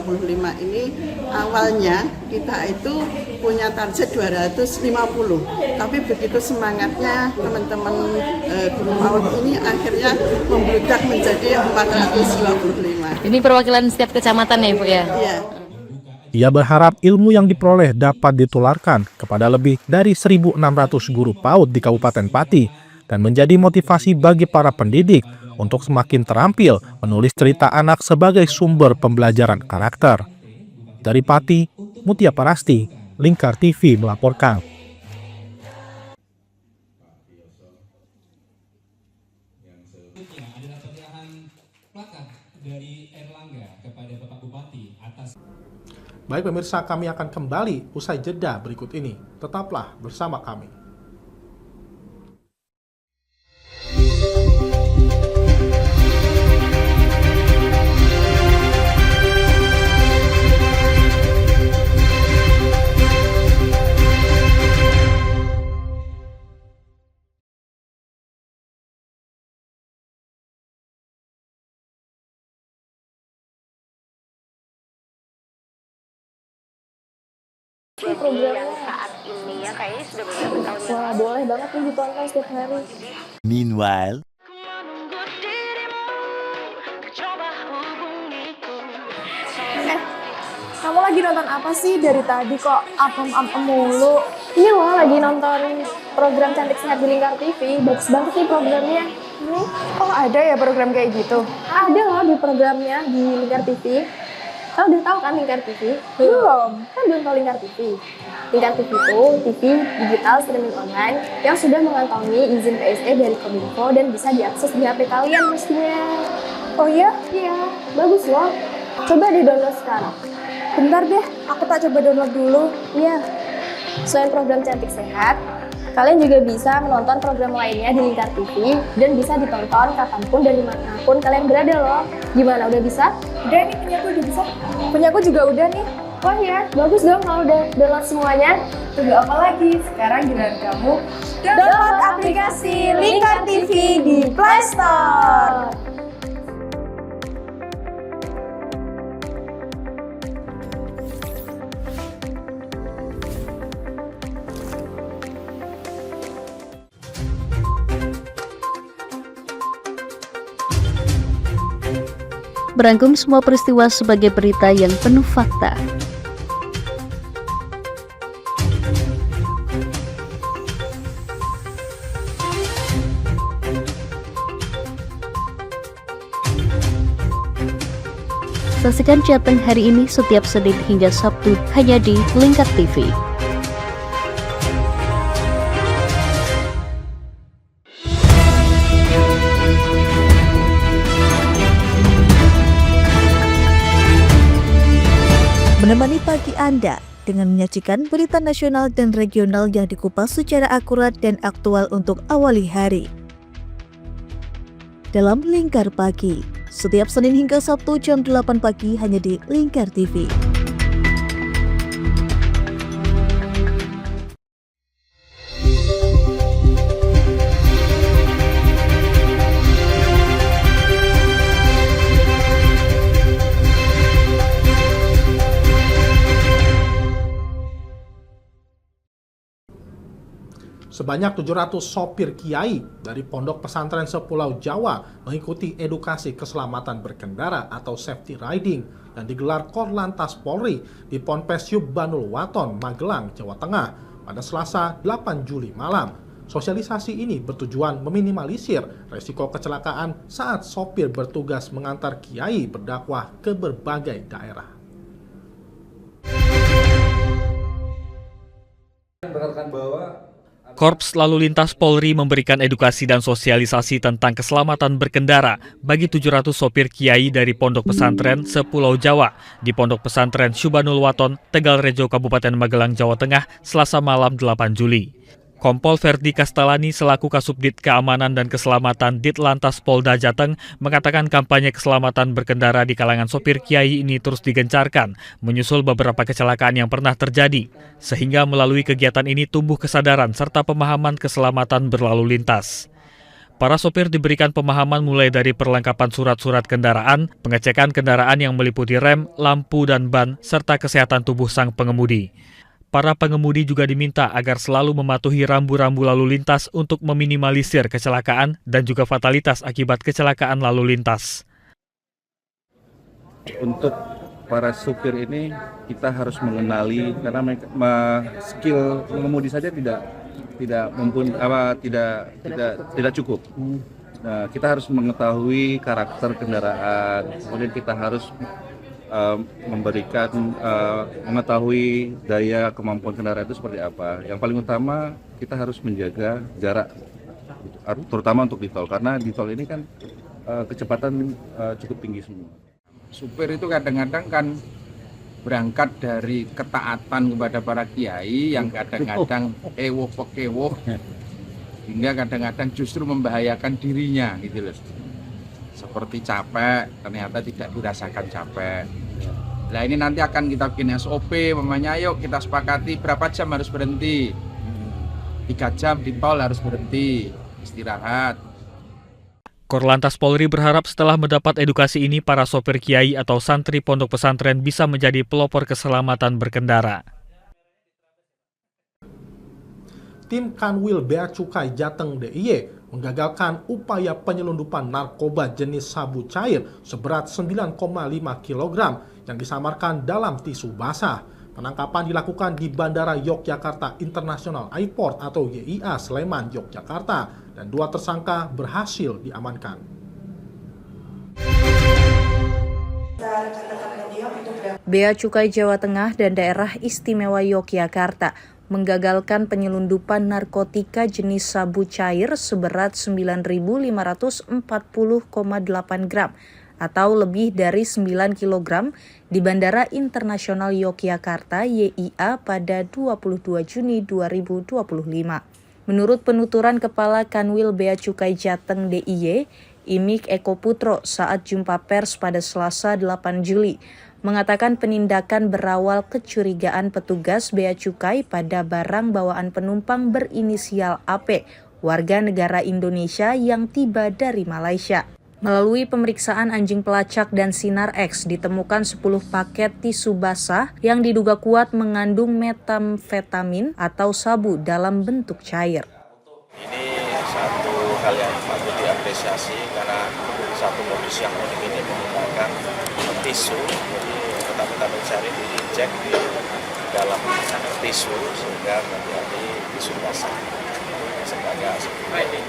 ini awalnya kita itu punya target 250, tapi begitu semangatnya teman-teman guru PAUD ini akhirnya membludak menjadi 425. Ini perwakilan setiap kecamatan ya Ibu ya? Iya. Ia berharap ilmu yang diperoleh dapat ditularkan kepada lebih dari 1.600 guru PAUD di Kabupaten Pati dan menjadi motivasi bagi para pendidik untuk semakin terampil menulis cerita anak sebagai sumber pembelajaran karakter. Dari Pati, Mutia Parasti, Lingkar TV melaporkan. Baik pemirsa, kami akan kembali usai jeda berikut ini. Tetaplah bersama kami. Yang saat ini ya kayaknya sudah beberapa tahun yang Wah, boleh banget nih ditonton setiap hari. Meanwhile, Kamu lagi nonton apa sih dari tadi kok apem-apem mulu? Ini loh lagi nonton program Cantik Sehat di Lingkar TV. Bagus banget nih programnya. Oh, ada ya program kayak gitu? Ada loh di programnya di Lingkar TV. Kau udah tahu kan Lingkar TV? Belum. Kan belum tahu Lingkar TV. Lingkar TV itu TV digital streaming online yang sudah mengantongi izin PSE dari Kominfo dan bisa diakses di HP kalian mestinya. Oh iya? Iya, bagus loh. Coba di-download sekarang. Bentar deh, aku tak coba download dulu. Iya. Selain program Cantik Sehat, kalian juga bisa menonton program lainnya di Lingkar TV dan bisa ditonton kapanpun dan dimanapun kalian berada loh. Gimana, udah bisa? Udah nih, punyaku udah bisa. Punyaku juga udah nih. Wah ya, bagus dong kalau udah download semuanya. Tunggu apa lagi? Sekarang giliran kamu download aplikasi Lingkar TV di Play Store. Merangkum semua peristiwa sebagai berita yang penuh fakta. Saksikan Jateng hari ini setiap Senin hingga Sabtu hanya di Lingkar TV. Menemani pagi Anda dengan menyajikan berita nasional dan regional yang dikupas secara akurat dan aktual untuk awali hari. Dalam Lingkar Pagi, setiap Senin hingga Sabtu jam 8 pagi hanya di Lingkar TV. Sebanyak 700 sopir kiai dari Pondok Pesantren Sepulau Jawa mengikuti edukasi keselamatan berkendara atau safety riding yang digelar Korlantas Polri di Ponpes Subbanul Waton, Magelang, Jawa Tengah pada Selasa 8 Juli malam. Sosialisasi ini bertujuan meminimalisir resiko kecelakaan saat sopir bertugas mengantar kiai berdakwah ke berbagai daerah. Korps Lalu Lintas Polri memberikan edukasi dan sosialisasi tentang keselamatan berkendara bagi 700 sopir kiai dari Pondok Pesantren Sepulau Jawa di Pondok Pesantren Subbanul Waton, Tegalrejo, Kabupaten Magelang, Jawa Tengah, Selasa malam 8 Juli. Kompol Ferdi Kastalani selaku Kasubdit Keamanan dan Keselamatan Ditlantas Polda Jateng mengatakan kampanye keselamatan berkendara di kalangan sopir kiai ini terus digencarkan menyusul beberapa kecelakaan yang pernah terjadi, sehingga melalui kegiatan ini tumbuh kesadaran serta pemahaman keselamatan berlalu lintas. Para sopir diberikan pemahaman mulai dari perlengkapan surat-surat kendaraan, pengecekan kendaraan yang meliputi rem, lampu, dan ban, serta kesehatan tubuh sang pengemudi. Para pengemudi juga diminta agar selalu mematuhi rambu-rambu lalu lintas untuk meminimalisir kecelakaan dan juga fatalitas akibat kecelakaan lalu lintas. Untuk para supir ini kita harus mengenali karena skill mengemudi saja tidak cukup. Nah, kita harus mengetahui karakter kendaraan, kemudian kita harus mengetahui daya kemampuan kendaraan itu seperti apa. Yang paling utama kita harus menjaga jarak, terutama untuk di tol, karena di tol ini kan kecepatan cukup tinggi semua. Supir itu kadang-kadang kan berangkat dari ketaatan kepada para kiai yang kadang-kadang ewoh-pekewoh, hingga kadang-kadang justru membahayakan dirinya gitu loh. Seperti capek, ternyata tidak dirasakan capek. Nah ini nanti akan kita bikin SOP, mamanya ayo kita sepakati berapa jam harus berhenti. 3 jam di tol harus berhenti, istirahat. Korlantas Polri berharap setelah mendapat edukasi ini, para sopir kiai atau santri pondok pesantren bisa menjadi pelopor keselamatan berkendara. Tim Kanwil Bea Cukai Jateng DIY menggagalkan upaya penyelundupan narkoba jenis sabu cair seberat 9,5 kg yang disamarkan dalam tisu basah. Penangkapan dilakukan di Bandara Yogyakarta International Airport atau YIA Sleman, Yogyakarta, dan 2 tersangka berhasil diamankan. Bea Cukai Jawa Tengah dan Daerah Istimewa Yogyakarta menggagalkan penyelundupan narkotika jenis sabu cair seberat 9.540,8 gram atau lebih dari 9 kg di Bandara Internasional Yogyakarta YIA pada 22 Juni 2025. Menurut penuturan Kepala Kanwil Bea Cukai Jateng DIY, Imik Eko Putro saat jumpa pers pada Selasa 8 Juli, mengatakan penindakan berawal kecurigaan petugas Bea Cukai pada barang bawaan penumpang berinisial AP, warga negara Indonesia yang tiba dari Malaysia. Melalui pemeriksaan anjing pelacak dan sinar X, ditemukan 10 paket tisu basah yang diduga kuat mengandung metamfetamin atau sabu dalam bentuk cair. Ini satu hal yang patut diapresiasi karena satu modus yang unik ini menggunakan tisu, jadi metamfetamin cair diinjek di dalam tisu sehingga menjadi tisu basah sebanyak 10 paket.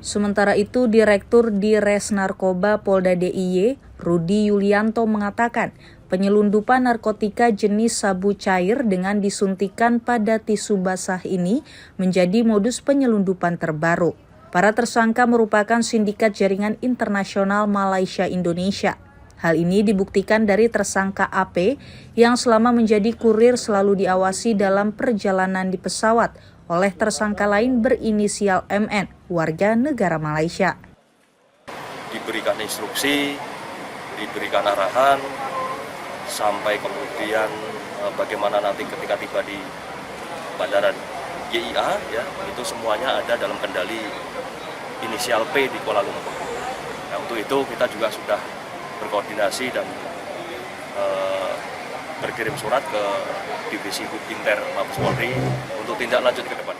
Sementara itu, Direktur Dires Narkoba Polda DIY, Rudi Yulianto mengatakan, penyelundupan narkotika jenis sabu cair dengan disuntikan pada tisu basah ini menjadi modus penyelundupan terbaru. Para tersangka merupakan sindikat jaringan internasional Malaysia-Indonesia. Hal ini dibuktikan dari tersangka AP yang selama menjadi kurir selalu diawasi dalam perjalanan di pesawat oleh tersangka lain berinisial MN, warga negara Malaysia. Diberikan instruksi, diberikan arahan, sampai kemudian bagaimana nanti ketika tiba di Bandara YIA, ya, itu semuanya ada dalam kendali inisial P di Kuala Lumpur. Nah, untuk itu kita juga sudah berkoordinasi dan berkirim surat ke Divisi Inter Mabes Polri untuk tindak lanjut ke depan.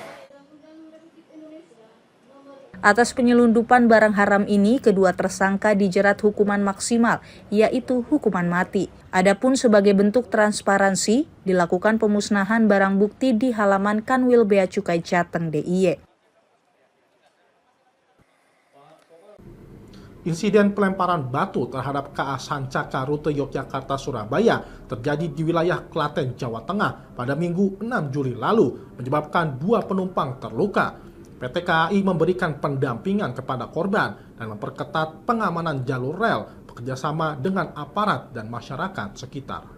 Atas penyelundupan barang haram ini, kedua tersangka dijerat hukuman maksimal, yaitu hukuman mati. Adapun sebagai bentuk transparansi, dilakukan pemusnahan barang bukti di halaman Kanwil Bea Cukai Jateng DIY. Insiden pelemparan batu terhadap KA Sancaka rute Yogyakarta-Surabaya terjadi di wilayah Klaten, Jawa Tengah pada Minggu 6 Juli lalu, menyebabkan 2 penumpang terluka. PT KAI memberikan pendampingan kepada korban dan memperketat pengamanan jalur rel bekerjasama dengan aparat dan masyarakat sekitar.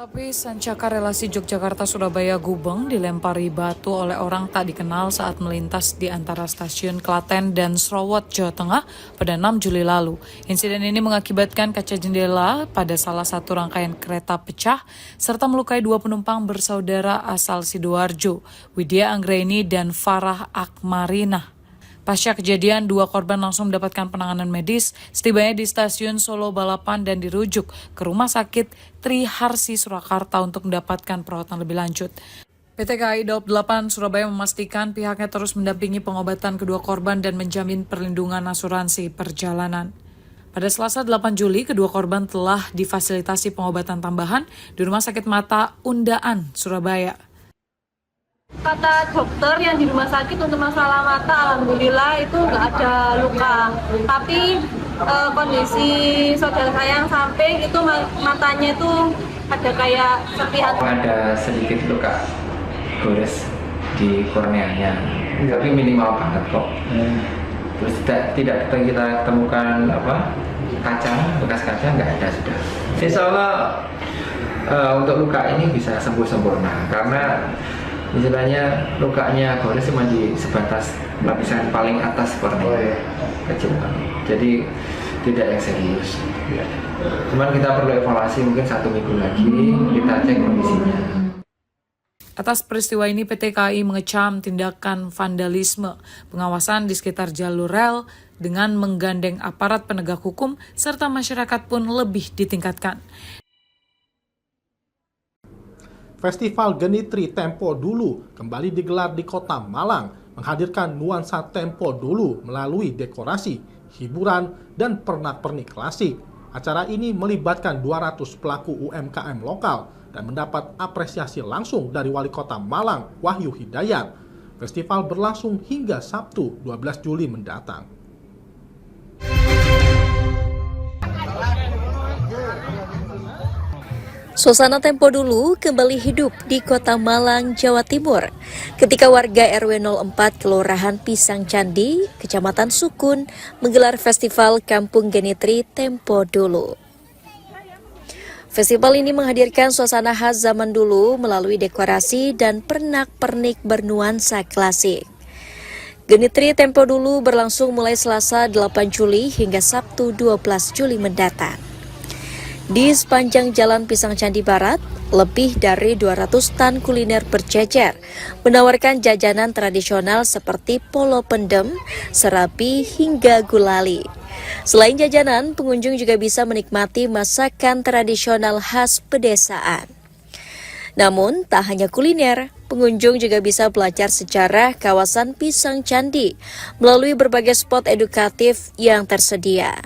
Tapi Sancaka relasi Yogyakarta-Surabaya Gubeng dilempari batu oleh orang tak dikenal saat melintas di antara stasiun Klaten dan Srowot, Jawa Tengah pada 6 Juli lalu. Insiden ini mengakibatkan kaca jendela pada salah satu rangkaian kereta pecah serta melukai 2 penumpang bersaudara asal Sidoarjo, Widya Anggraini dan Farah Akmarinah. Pasca kejadian, 2 korban langsung mendapatkan penanganan medis setibanya di stasiun Solo Balapan dan dirujuk ke Rumah Sakit Triharsi Surakarta untuk mendapatkan perawatan lebih lanjut. PT KAI Daob 8 Surabaya memastikan pihaknya terus mendampingi pengobatan kedua korban dan menjamin perlindungan asuransi perjalanan. Pada Selasa 8 Juli, kedua korban telah difasilitasi pengobatan tambahan di Rumah Sakit Mata Undaan, Surabaya. Kata dokter yang di rumah sakit untuk masalah mata, alhamdulillah itu nggak ada luka. Tapi kondisi saudara saya yang samping itu matanya itu ada kayak serpihan. Ada sedikit luka gores di korneanya, tapi minimal banget kok. Terus tidak kita temukan kaca, bekas kaca nggak ada sudah. Insya Allah untuk luka ini bisa sembuh sempurna karena istilahnya lukanya gores cuma di sebatas lapisan paling atas kornea, kecil banget. Jadi tidak yang serius. Cuman kita perlu evaluasi mungkin 1 minggu lagi, kita cek kondisinya. Atas peristiwa ini PT KAI mengecam tindakan vandalisme, pengawasan di sekitar jalur rel dengan menggandeng aparat penegak hukum serta masyarakat pun lebih ditingkatkan. Festival Genitri Tempo Dulu kembali digelar di Kota Malang, menghadirkan nuansa tempo dulu melalui dekorasi, hiburan, dan pernak-pernik klasik. Acara ini melibatkan 200 pelaku UMKM lokal dan mendapat apresiasi langsung dari Wali Kota Malang, Wahyu Hidayat. Festival berlangsung hingga Sabtu 12 Juli mendatang. Suasana Tempo Dulu kembali hidup di Kota Malang, Jawa Timur, ketika warga RW 04 Kelurahan Pisang Candi, Kecamatan Sukun, menggelar festival Kampung Genitri Tempo Dulu. Festival ini menghadirkan suasana khas zaman dulu melalui dekorasi dan pernak-pernik bernuansa klasik. Genitri Tempo Dulu berlangsung mulai Selasa 8 Juli hingga Sabtu 12 Juli mendatang. Di sepanjang Jalan Pisang Candi Barat, lebih dari 200 stand kuliner berjejer, menawarkan jajanan tradisional seperti polo pendem, serapi, hingga gulali. Selain jajanan, pengunjung juga bisa menikmati masakan tradisional khas pedesaan. Namun, tak hanya kuliner, pengunjung juga bisa belajar sejarah kawasan Pisang Candi melalui berbagai spot edukatif yang tersedia.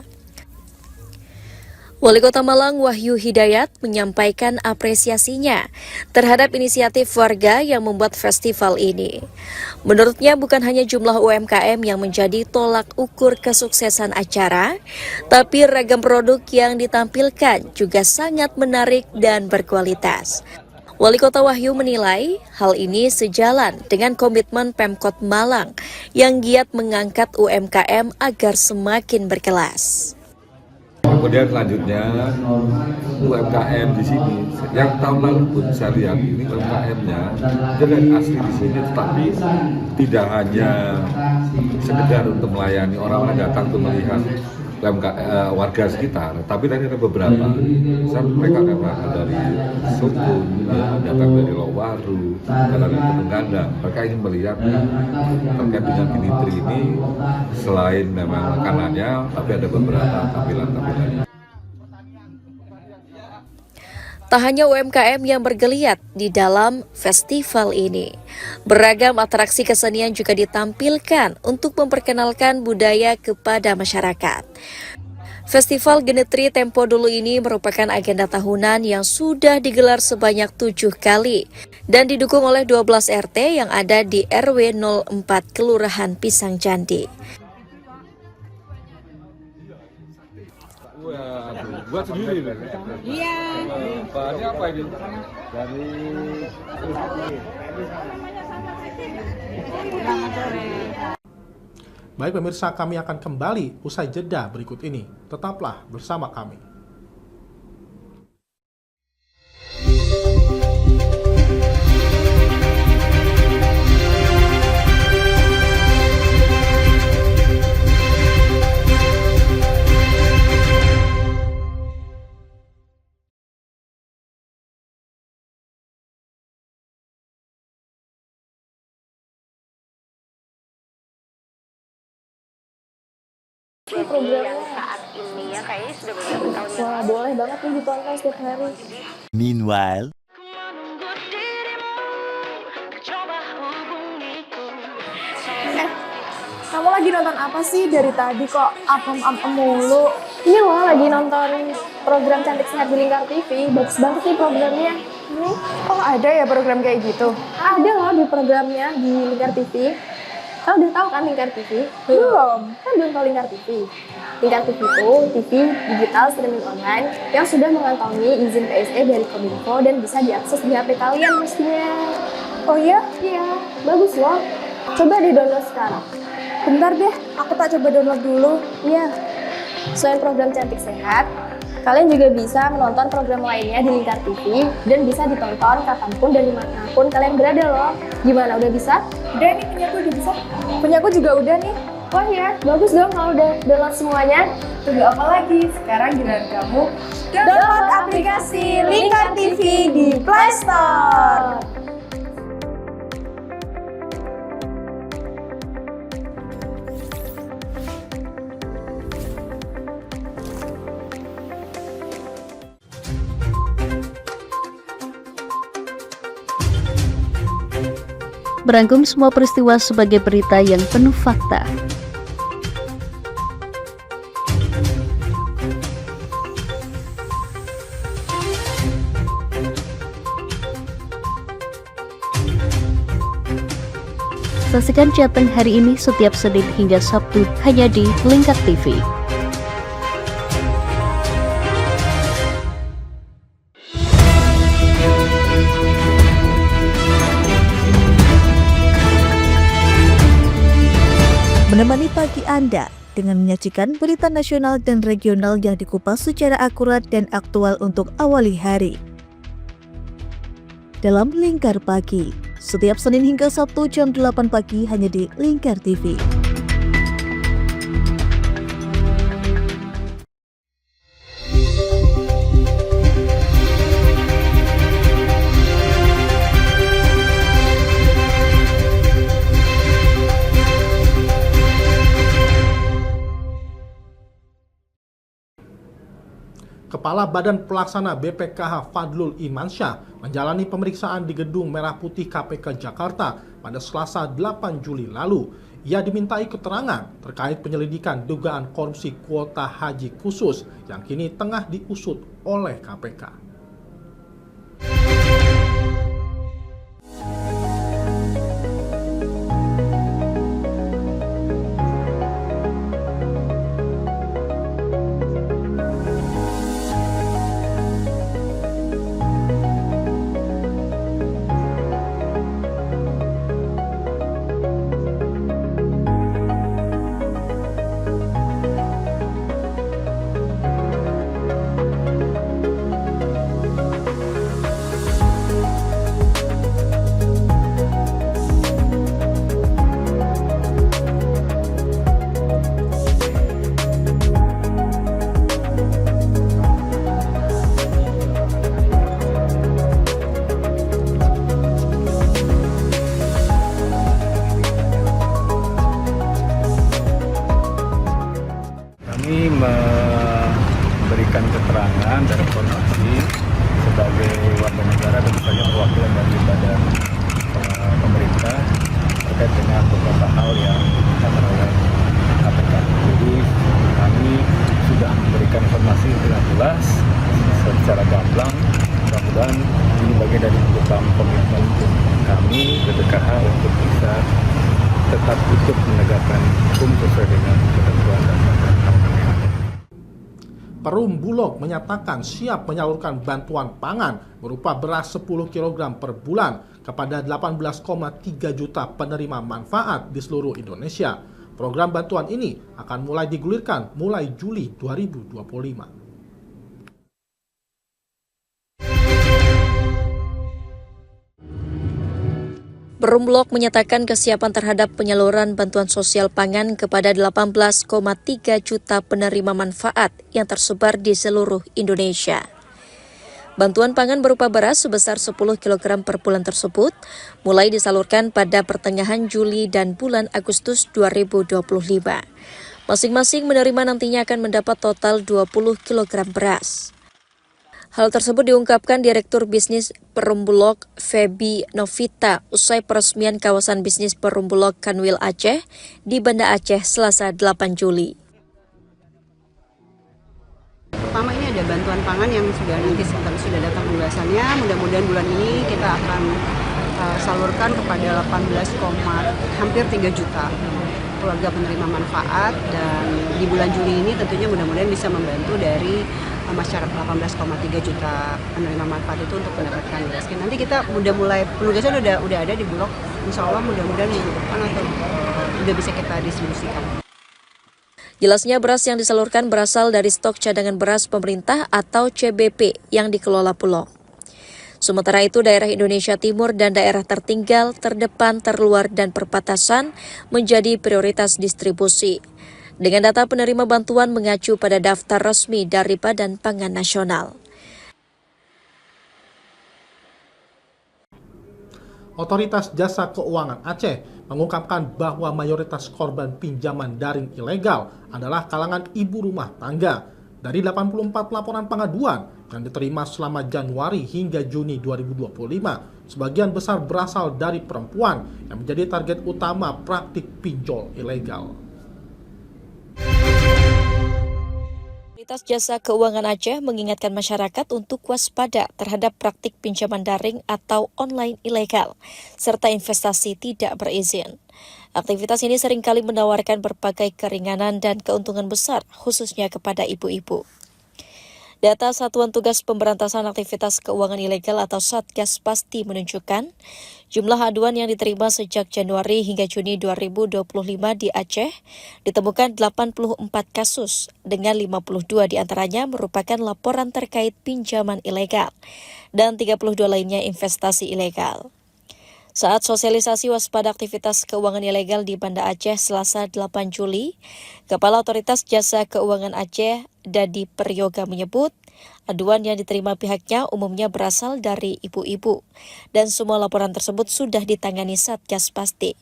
Wali Kota Malang Wahyu Hidayat menyampaikan apresiasinya terhadap inisiatif warga yang membuat festival ini. Menurutnya bukan hanya jumlah UMKM yang menjadi tolak ukur kesuksesan acara, tapi ragam produk yang ditampilkan juga sangat menarik dan berkualitas. Wali Kota Wahyu menilai hal ini sejalan dengan komitmen Pemkot Malang yang giat mengangkat UMKM agar semakin berkelas. Kemudian selanjutnya UMKM di sini, yang tahun lalu pun saya lihat ini UMKM-nya jelas asli di sini, tetapi tidak hanya sekedar untuk melayani orang-orang datang untuk melihat warga sekitar, tapi tadi ada beberapa, misalnya mereka datang dari Sukun, datang dari Lowaru, datang dari Gunung Gandang. Mereka ingin melihat terkait dengan Genitri ini, selain memang makanannya, tapi ada beberapa tampilan-tampilannya. Tak hanya UMKM yang bergeliat di dalam festival ini, beragam atraksi kesenian juga ditampilkan untuk memperkenalkan budaya kepada masyarakat. Festival Genitri Tempo Dulu ini merupakan agenda tahunan yang sudah digelar sebanyak 7 kali dan didukung oleh 12 RT yang ada di RW 04 Kelurahan Pisang Candi. Buat sendiri loh. Iya. Bahannya apa ini? Dari Baik pemirsa, kami akan kembali usai jeda berikut ini. Tetaplah bersama kami. Programnya saat ini ya kayaknya sudah beberapa tahun. Wah, boleh banget nih ditonton setiap hari. Meanwhile, Kamu lagi nonton apa sih dari tadi kok apem-apem mulu? Ini loh lagi nonton program Cantik Sehat di Lingkar TV. Bagus banget nih programnya. Oh ada ya program kayak gitu? Ada loh di programnya di Lingkar TV. Kau udah tahu kan Lingkar TV? Belum. Kan belum tahu Lingkar TV. Lingkar TV itu TV digital streaming online yang sudah mengantongi izin PSE dari Kominfo dan bisa diakses di HP kalian mestinya. Oh iya? Iya, bagus loh. Coba di-download sekarang. Bentar deh, aku tak coba download dulu. Iya. Selain program Cantik Sehat, kalian juga bisa menonton program lainnya di Lingkar TV dan bisa ditonton kapanpun dan dimanapun kalian berada loh. Gimana, udah bisa? Udah nih, punyaku udah bisa. Punyaku juga udah nih. Oh iya, bagus dong kalau udah download semuanya. Tunggu apa lagi? Sekarang giliran kamu download aplikasi Lingkar TV di Play Store. Merangkum semua peristiwa sebagai berita yang penuh fakta. Saksikan Jateng hari ini setiap Senin hingga Sabtu hanya di Lingkar TV. Menemani pagi Anda dengan menyajikan berita nasional dan regional yang dikupas secara akurat dan aktual untuk awali hari. Dalam Lingkar Pagi, setiap Senin hingga Sabtu jam 8 pagi hanya di Lingkar TV. Kepala Badan Pelaksana BPKH Fadlul Imansyah menjalani pemeriksaan di Gedung Merah Putih KPK Jakarta pada Selasa 8 Juli lalu. Ia dimintai keterangan terkait penyelidikan dugaan korupsi kuota haji khusus yang kini tengah diusut oleh KPK. Kami memberikan keterangan dan informasi sebagai warga negara dan sebagai perwakilan dari badan pemerintah terkait dengan beberapa hal yang diminta oleh KPK. Jadi kami sudah memberikan informasi dengan jelas secara gamblang. Mudah-mudahan ini bagian dari program komitmen kami BPKH untuk bisa tetap ikut menegakkan hukum sesuai dengan ketentuan dan aturan. Perum Bulog menyatakan siap menyalurkan bantuan pangan berupa beras 10 kg per bulan kepada 18,3 juta penerima manfaat di seluruh Indonesia. Program bantuan ini akan mulai digulirkan mulai Juli 2025. Perum Bulog menyatakan kesiapan terhadap penyaluran bantuan sosial pangan kepada 18,3 juta penerima manfaat yang tersebar di seluruh Indonesia. Bantuan pangan berupa beras sebesar 10 kg per bulan tersebut mulai disalurkan pada pertengahan Juli dan bulan Agustus 2025. Masing-masing menerima nantinya akan mendapat total 20 kg beras. Hal tersebut diungkapkan Direktur Bisnis Perum Bulog Feby Novita usai peresmian kawasan bisnis Perum Bulog Kanwil Aceh di Banda Aceh Selasa 8 Juli. Pertama ini ada bantuan pangan yang sudah sudah datang pembahasannya. Mudah-mudahan bulan ini kita akan salurkan kepada hampir 3 juta keluarga penerima manfaat, dan di bulan Juli ini tentunya mudah-mudahan bisa membantu dari masyarakat 18,3 juta penerima manfaat itu untuk mendapatkan beras. Nanti kita udah mulai penugasan udah ada di Bulog. Insya Allah mudah-mudahan minggu depan atau udah bisa kita distribusikan. Jelasnya beras yang disalurkan berasal dari stok cadangan beras pemerintah atau CBP yang dikelola Bulog. Sementara itu, daerah Indonesia Timur dan daerah tertinggal, terdepan, terluar, dan perbatasan menjadi prioritas distribusi. Dengan data penerima bantuan mengacu pada daftar resmi dari Badan Pangan Nasional. Otoritas Jasa Keuangan Aceh mengungkapkan bahwa mayoritas korban pinjaman daring ilegal adalah kalangan ibu rumah tangga. Dari 84 laporan pengaduan yang diterima selama Januari hingga Juni 2025, sebagian besar berasal dari perempuan yang menjadi target utama praktik pinjol ilegal. Otoritas Jasa Keuangan Aceh mengingatkan masyarakat untuk waspada terhadap praktik pinjaman daring atau online ilegal, serta investasi tidak berizin. Aktivitas ini seringkali menawarkan berbagai keringanan dan keuntungan besar, khususnya kepada ibu-ibu. Data Satuan Tugas Pemberantasan Aktivitas Keuangan Ilegal atau Satgas Pasti menunjukkan jumlah aduan yang diterima sejak Januari hingga Juni 2025 di Aceh ditemukan 84 kasus dengan 52 diantaranya merupakan laporan terkait pinjaman ilegal dan 32 lainnya investasi ilegal. Saat sosialisasi waspada aktivitas keuangan ilegal di Banda Aceh Selasa 8 Juli, Kepala Otoritas Jasa Keuangan Aceh, Dadi Peryoga menyebut, aduan yang diterima pihaknya umumnya berasal dari ibu-ibu, dan semua laporan tersebut sudah ditangani Satgas Pasti.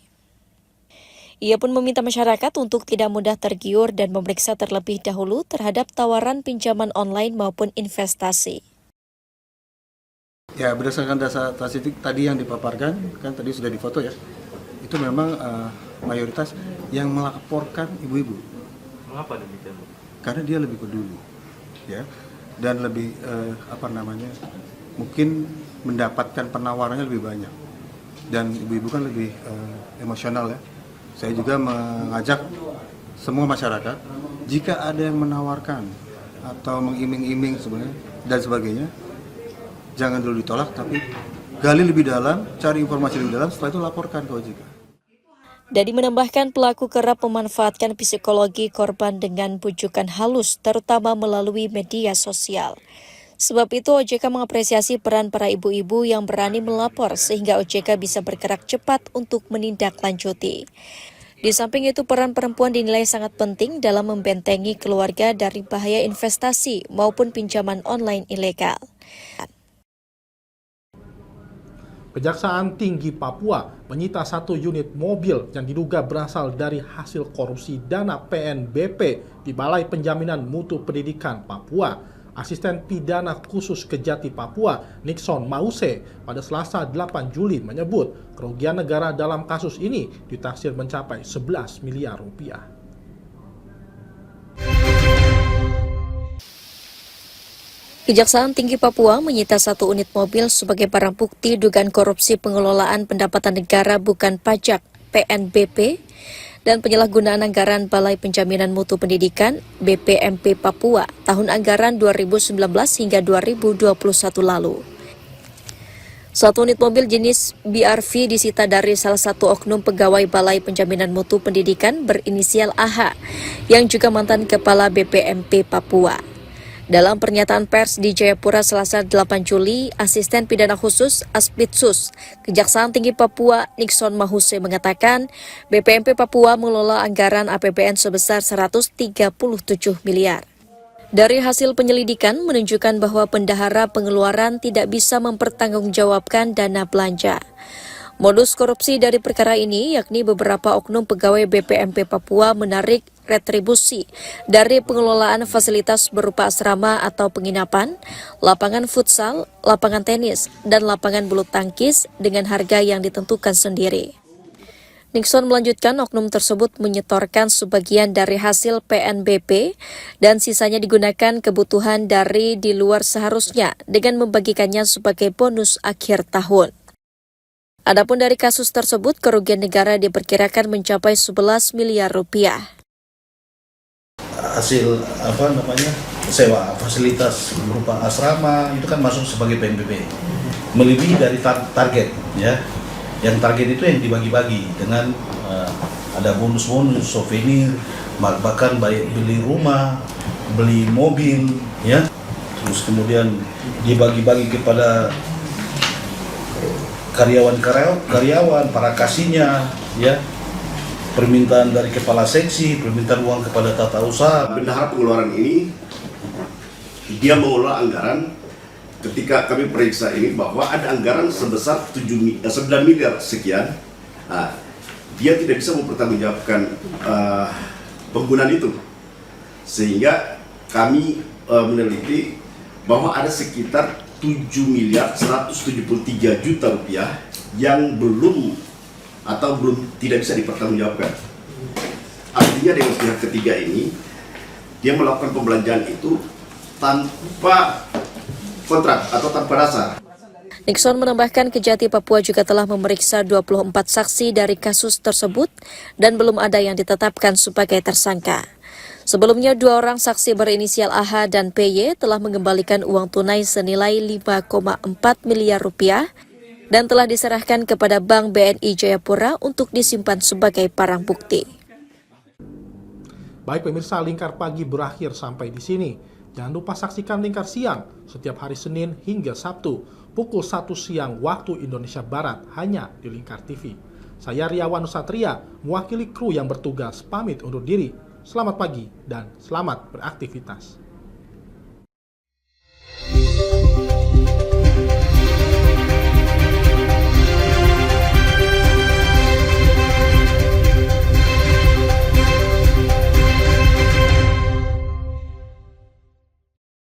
Ia pun meminta masyarakat untuk tidak mudah tergiur dan memeriksa terlebih dahulu terhadap tawaran pinjaman online maupun investasi. Ya, berdasarkan data statistik tadi yang dipaparkan, kan tadi sudah difoto ya, itu memang mayoritas yang melaporkan ibu-ibu. Mengapa demikian? Karena dia lebih peduli, ya, dan lebih mungkin mendapatkan penawarannya lebih banyak. Dan ibu-ibu kan lebih emosional ya. Saya juga mengajak semua masyarakat, jika ada yang menawarkan atau mengiming-iming sebenarnya dan sebagainya, jangan dulu ditolak, tapi gali lebih dalam, cari informasi lebih dalam, setelah itu laporkan ke OJK. Dadi menambahkan pelaku kerap memanfaatkan psikologi korban dengan bujukan halus, terutama melalui media sosial. Sebab itu OJK mengapresiasi peran para ibu-ibu yang berani melapor sehingga OJK bisa bergerak cepat untuk menindaklanjuti. Di samping itu, peran perempuan dinilai sangat penting dalam membentengi keluarga dari bahaya investasi maupun pinjaman online ilegal. Kejaksaan Tinggi Papua menyita 1 unit mobil yang diduga berasal dari hasil korupsi dana PNBP di Balai Penjaminan Mutu Pendidikan Papua. Asisten Pidana Khusus Kejati Papua, Nixon Mause, pada Selasa 8 Juli menyebut kerugian negara dalam kasus ini ditaksir mencapai 11 miliar rupiah. Kejaksaan Tinggi Papua menyita 1 unit mobil sebagai barang bukti dugaan korupsi pengelolaan pendapatan negara bukan pajak (PNBP) dan penyalahgunaan anggaran Balai Penjaminan Mutu Pendidikan (BPMP) Papua tahun anggaran 2019 hingga 2021 lalu. 1 unit mobil jenis BRV disita dari salah satu oknum pegawai Balai Penjaminan Mutu Pendidikan berinisial AH yang juga mantan Kepala BPMP Papua. Dalam pernyataan pers di Jayapura Selasa 8 Juli, Asisten Pidana Khusus Aspitsus Kejaksaan Tinggi Papua Nixon Mahuse mengatakan BPMP Papua mengelola anggaran APBN sebesar 137 miliar. Dari hasil penyelidikan menunjukkan bahwa bendahara pengeluaran tidak bisa mempertanggungjawabkan dana belanja. Modus korupsi dari perkara ini yakni beberapa oknum pegawai BPMP Papua menarik retribusi dari pengelolaan fasilitas berupa asrama atau penginapan, lapangan futsal, lapangan tenis, dan lapangan bulu tangkis dengan harga yang ditentukan sendiri. Nixon melanjutkan oknum tersebut menyetorkan sebagian dari hasil PNBP dan sisanya digunakan kebutuhan dari di luar seharusnya dengan membagikannya sebagai bonus akhir tahun. Adapun dari kasus tersebut, kerugian negara diperkirakan mencapai 11 miliar rupiah. Hasil sewa fasilitas berupa asrama itu kan masuk sebagai PNBP, melebihi dari target ya. Yang target itu yang dibagi-bagi dengan ada bonus-bonus, souvenir, bahkan baik beli rumah, beli mobil ya. Terus kemudian dibagi-bagi kepada karyawan, para kasihnya ya. Permintaan dari kepala seksi, permintaan uang kepada tata usaha. Bendahara pengeluaran ini, dia mengelola anggaran ketika kami periksa ini bahwa ada anggaran sebesar 9 miliar sekian. Nah, dia tidak bisa mempertanggungjawabkan penggunaan itu. Sehingga kami meneliti bahwa ada sekitar 7 miliar 173 juta rupiah yang belum tidak bisa dipertanggungjawabkan. Artinya dengan pihak ketiga ini dia melakukan pembelanjaan itu tanpa kontrak atau tanpa dasar. Nixon menambahkan Kejati Papua juga telah memeriksa 24 saksi dari kasus tersebut dan belum ada yang ditetapkan sebagai tersangka. Sebelumnya, 2 orang saksi berinisial AH dan PY telah mengembalikan uang tunai senilai 5,4 miliar rupiah dan telah diserahkan kepada Bank BNI Jayapura untuk disimpan sebagai barang bukti. Baik pemirsa, Lingkar Pagi berakhir sampai di sini. Jangan lupa saksikan Lingkar Siang setiap hari Senin hingga Sabtu pukul 1 siang waktu Indonesia Barat hanya di Lingkar TV. Saya Riawan Nusatria, mewakili kru yang bertugas pamit undur diri. Selamat pagi dan selamat beraktivitas.